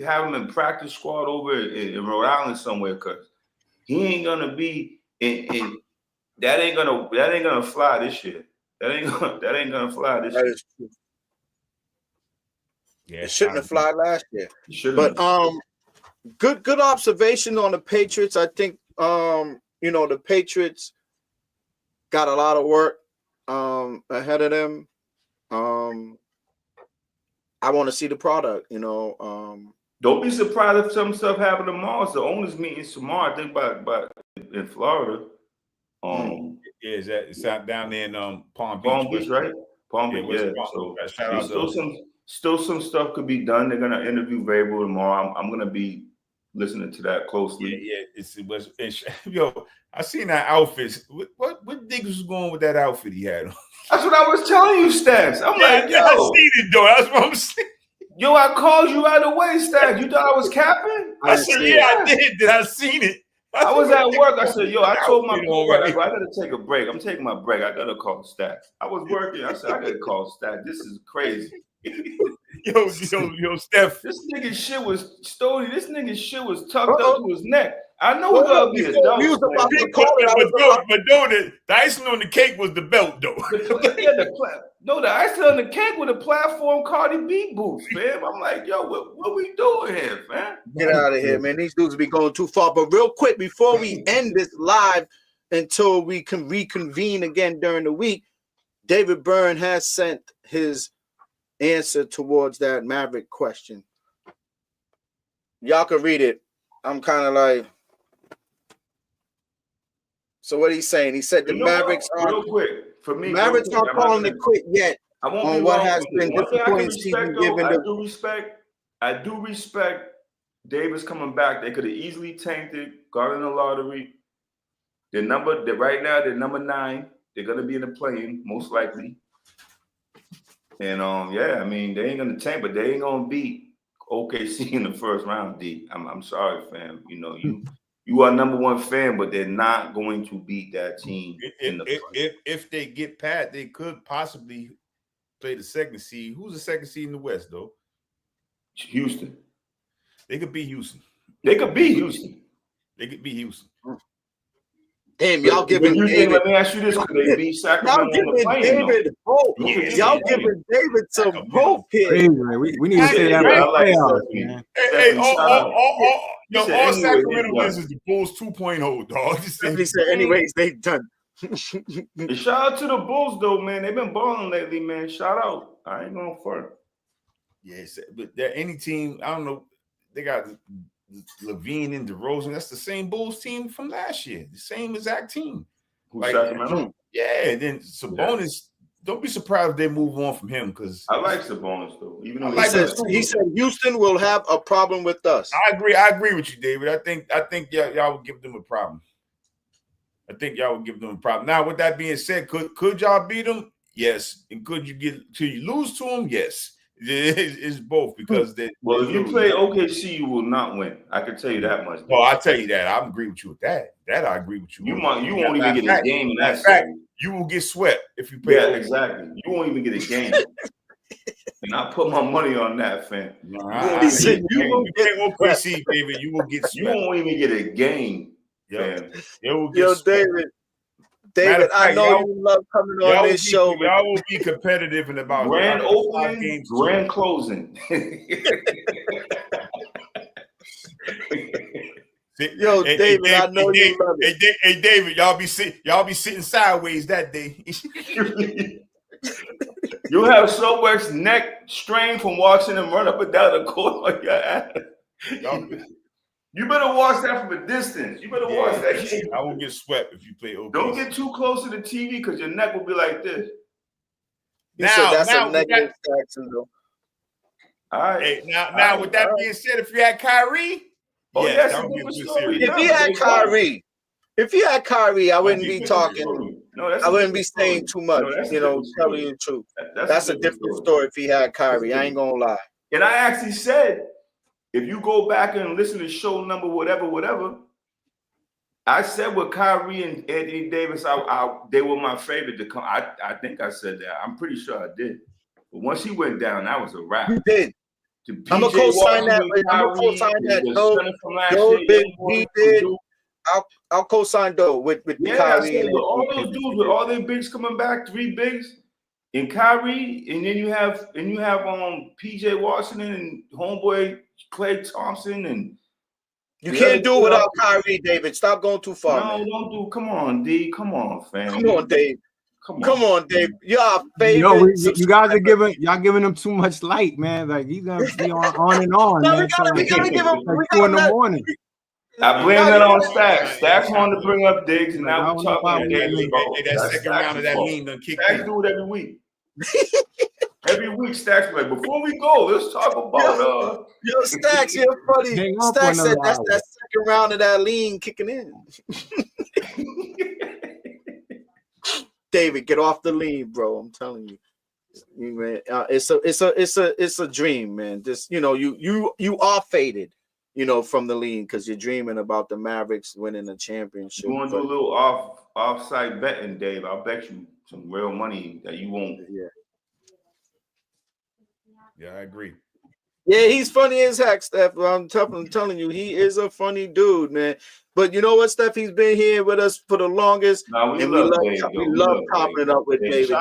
have him in practice squad over in Rhode Island somewhere because he ain't gonna be in that ain't gonna fly this year. That ain't gonna fly this year. Is true. Yeah, It shouldn't have fly last year. But Good observation on the Patriots. I think the Patriots got a lot of work ahead of them. I want to see the product, don't be surprised if some stuff happen tomorrow. It's the owners meeting tomorrow, I think, but in Florida. It's out down there in Palm Beach, right? Palm Beach, yeah. So still some stuff could be done. They're gonna interview Reivew tomorrow. I'm gonna be listening to that closely. Yo, I seen that outfit. What niggas was going with that outfit he had on? That's what I was telling you, Stats. I'm like, yo, I seen it though. That's what I'm saying. Yo, I called you right away, Stats. You thought I was capping? I said, I did. Did I seen it? I was at work. I said, yo, I told my coworker, I gotta take a break. I'm taking my break. I gotta call Stats. I was working. I said, I gotta call Stats. This is crazy. Yo, Steph. This nigga shit was stony. This nigga shit was tucked up to his neck. I know it's gonna be a dumb. But the icing on the cake was the belt, though. The icing on the cake with a platform Cardi B boots, man. I'm like, yo, what we doing here, man? Get out of here, man. These dudes be going too far. But real quick, before we end this live until we can reconvene again during the week, David Byrne has sent his answer towards that Maverick question. Y'all can read it. I'm kind of like, so what he's saying? He said the Mavericks are real quick for me. Mavericks aren't calling it quit yet. I won't on what has been disappointing season given. I do respect Davis coming back. They could have easily tanked it, got in the lottery. Right now they're number 9. They're gonna be in the play-in most likely. And I mean, they ain't gonna tank, but they ain't gonna beat OKC in the first round. D. I'm sorry, fam. You are number 1 fan, but they're not going to beat that team. If they get past, they could possibly play the second seed. Who's the second seed in the West, though? Houston. They could beat Houston. Damn, y'all giving David. Let me ask you this: could they beat Sacramento? Y'all giving David hope. Y'all giving David some hope here. We need to say that. All Sacramento wins is the Bulls 2.0, dog. He said, anyways, they done. Shout out to the Bulls, though, man. They've been balling lately, man. Shout out. I ain't going front. Yes, but any team, I don't know. They got Levine and DeRozan. That's the same Bulls team from last year. The same exact team. Sacramento? Yeah, and then Sabonis. Yeah. Don't be surprised if they move on from him because I like Sabonis though. Even though he said Houston will have a problem with us. I agree with you, David. I think y'all would give them a problem. Now, with that being said, could y'all beat them? Yes. And could you lose to them? Yes. It's both because if you play OKC, you will not win. I can tell you that much. Well, I tell you that. I agree with you with that. That I agree with you. You won't even get a game in that fact. You will get swept if you play. Yeah, exactly. You won't even get a game. And I put my money on that, fam. You won't get OKC, David. You will get swept. You won't even get a game, fam. Yo, David, I know you love coming on this show. Y'all will be competitive in about grand opening, grand closing. Yo, David, I know you love it. Hey, David, y'all be sitting sideways that day. You'll have so much neck strain from watching them run up and down the court on your ass. You better watch that from a distance. You better watch that shit. I will get swept if you play OKC. Don't get too close to the TV because your neck will be like this. That's a negative Jackson, though. All right. Hey, now, with that being said, if you had Kyrie, yes, that would be a good series. If he had Kyrie, I wouldn't be talking. I wouldn't be saying too much. Telling you the truth. That's a different story if he had Kyrie. I ain't gonna lie. And I actually said, if you go back and listen to show number whatever, I said with Kyrie and Anthony Davis, they were my favorite to come. I think I said that. I'm pretty sure I did. But once he went down, that was a wrap. You did. I'm gonna co-sign that. He did. I'll co-sign though with Kyrie. All those dudes with all their bigs coming back, 3 bigs. and Kyrie, and then you have PJ Washington and homeboy Klay Thompson, and you can't do it without Kyrie, David. Stop going too far. No, man. don't do. Come on, D. Come on, fam. Come on, Dave. Come on, Dave. You're our favorite. Yo, you guys are giving him too much light, man. Like he's gonna be on and on, No, man. we gotta give him. Like 2 in the morning. I blame that on Stacks. Stacks wanted to bring up Diggs, and now we're talking. That second round of that lean done kicked Stacks in. do it every week. Every week, Stacks like, before we go, let's talk about Yo, Stacks, you're funny. Stacks said that's that second round of that lean kicking in. David, get off the lean, bro. I'm telling you. Man, it's a dream, man. Just you are faded, from the lean because you're dreaming about the Mavericks winning the championship. You want to do a little off-site betting, Dave? I'll bet you some real money that you won't. Yeah, I agree. Yeah, he's funny as heck, Steph. I'm telling you, he is a funny dude, man. But you know what, Steph? He's been here with us for the longest, we and love chopping it up with David.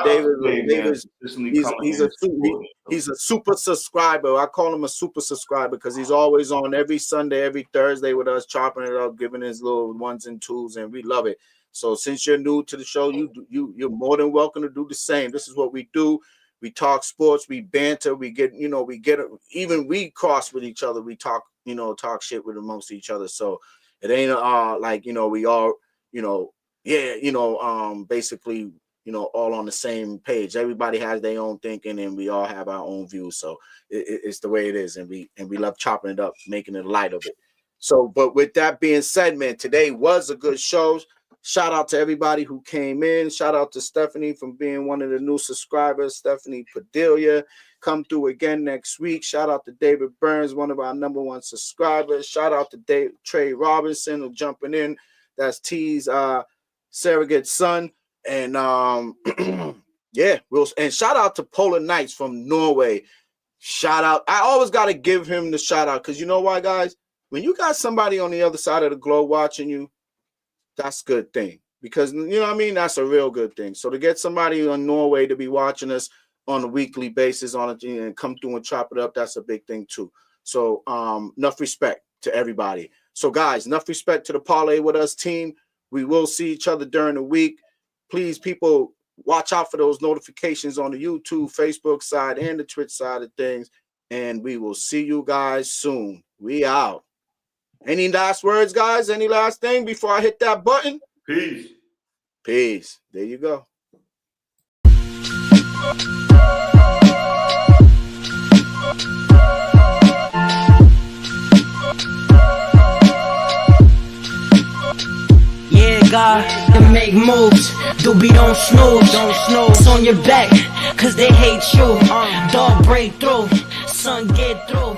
He's a super subscriber. I call him a super subscriber because he's always on every Sunday, every Thursday with us, chopping it up, giving his little ones and twos, and we love it. So since you're new to the show, you're more than welcome to do the same. This is what we do. We talk sports, we banter, we even we cross with each other. We talk shit with amongst each other. So it ain't we all, basically, all on the same page. Everybody has their own thinking and we all have our own views. So it's the way it is. And we love chopping it up, making it light of it. So, but with that being said, man, today was a good show. Shout out to everybody who came in. Shout out to Stephanie for being one of the new subscribers. Stephanie Padilla, come through again next week. Shout out to David Burns, one of our number 1 subscribers. Shout out to Trey Robinson who jumping in. That's T's surrogate son. And and shout out to Polar Knights from Norway. Shout out. I always got to give him the shout out because you know why, guys? When you got somebody on the other side of the globe watching you, that's a good thing because that's a real good thing. So to get somebody in Norway to be watching us on a weekly basis and come through and chop it up, that's a big thing too. So enough respect to everybody. So guys, enough respect to the Parlay With Us team. We will see each other during the week. Please, people, watch out for those notifications on the YouTube, Facebook side, and the Twitch side of things. And we will see you guys soon. We out. Any last words, guys? Any last thing before I hit that button? Peace. Peace. There you go. Yeah, God, to make moves. Doobie don't snooze. It's on your back, cause they hate you. Dog break through, son get through.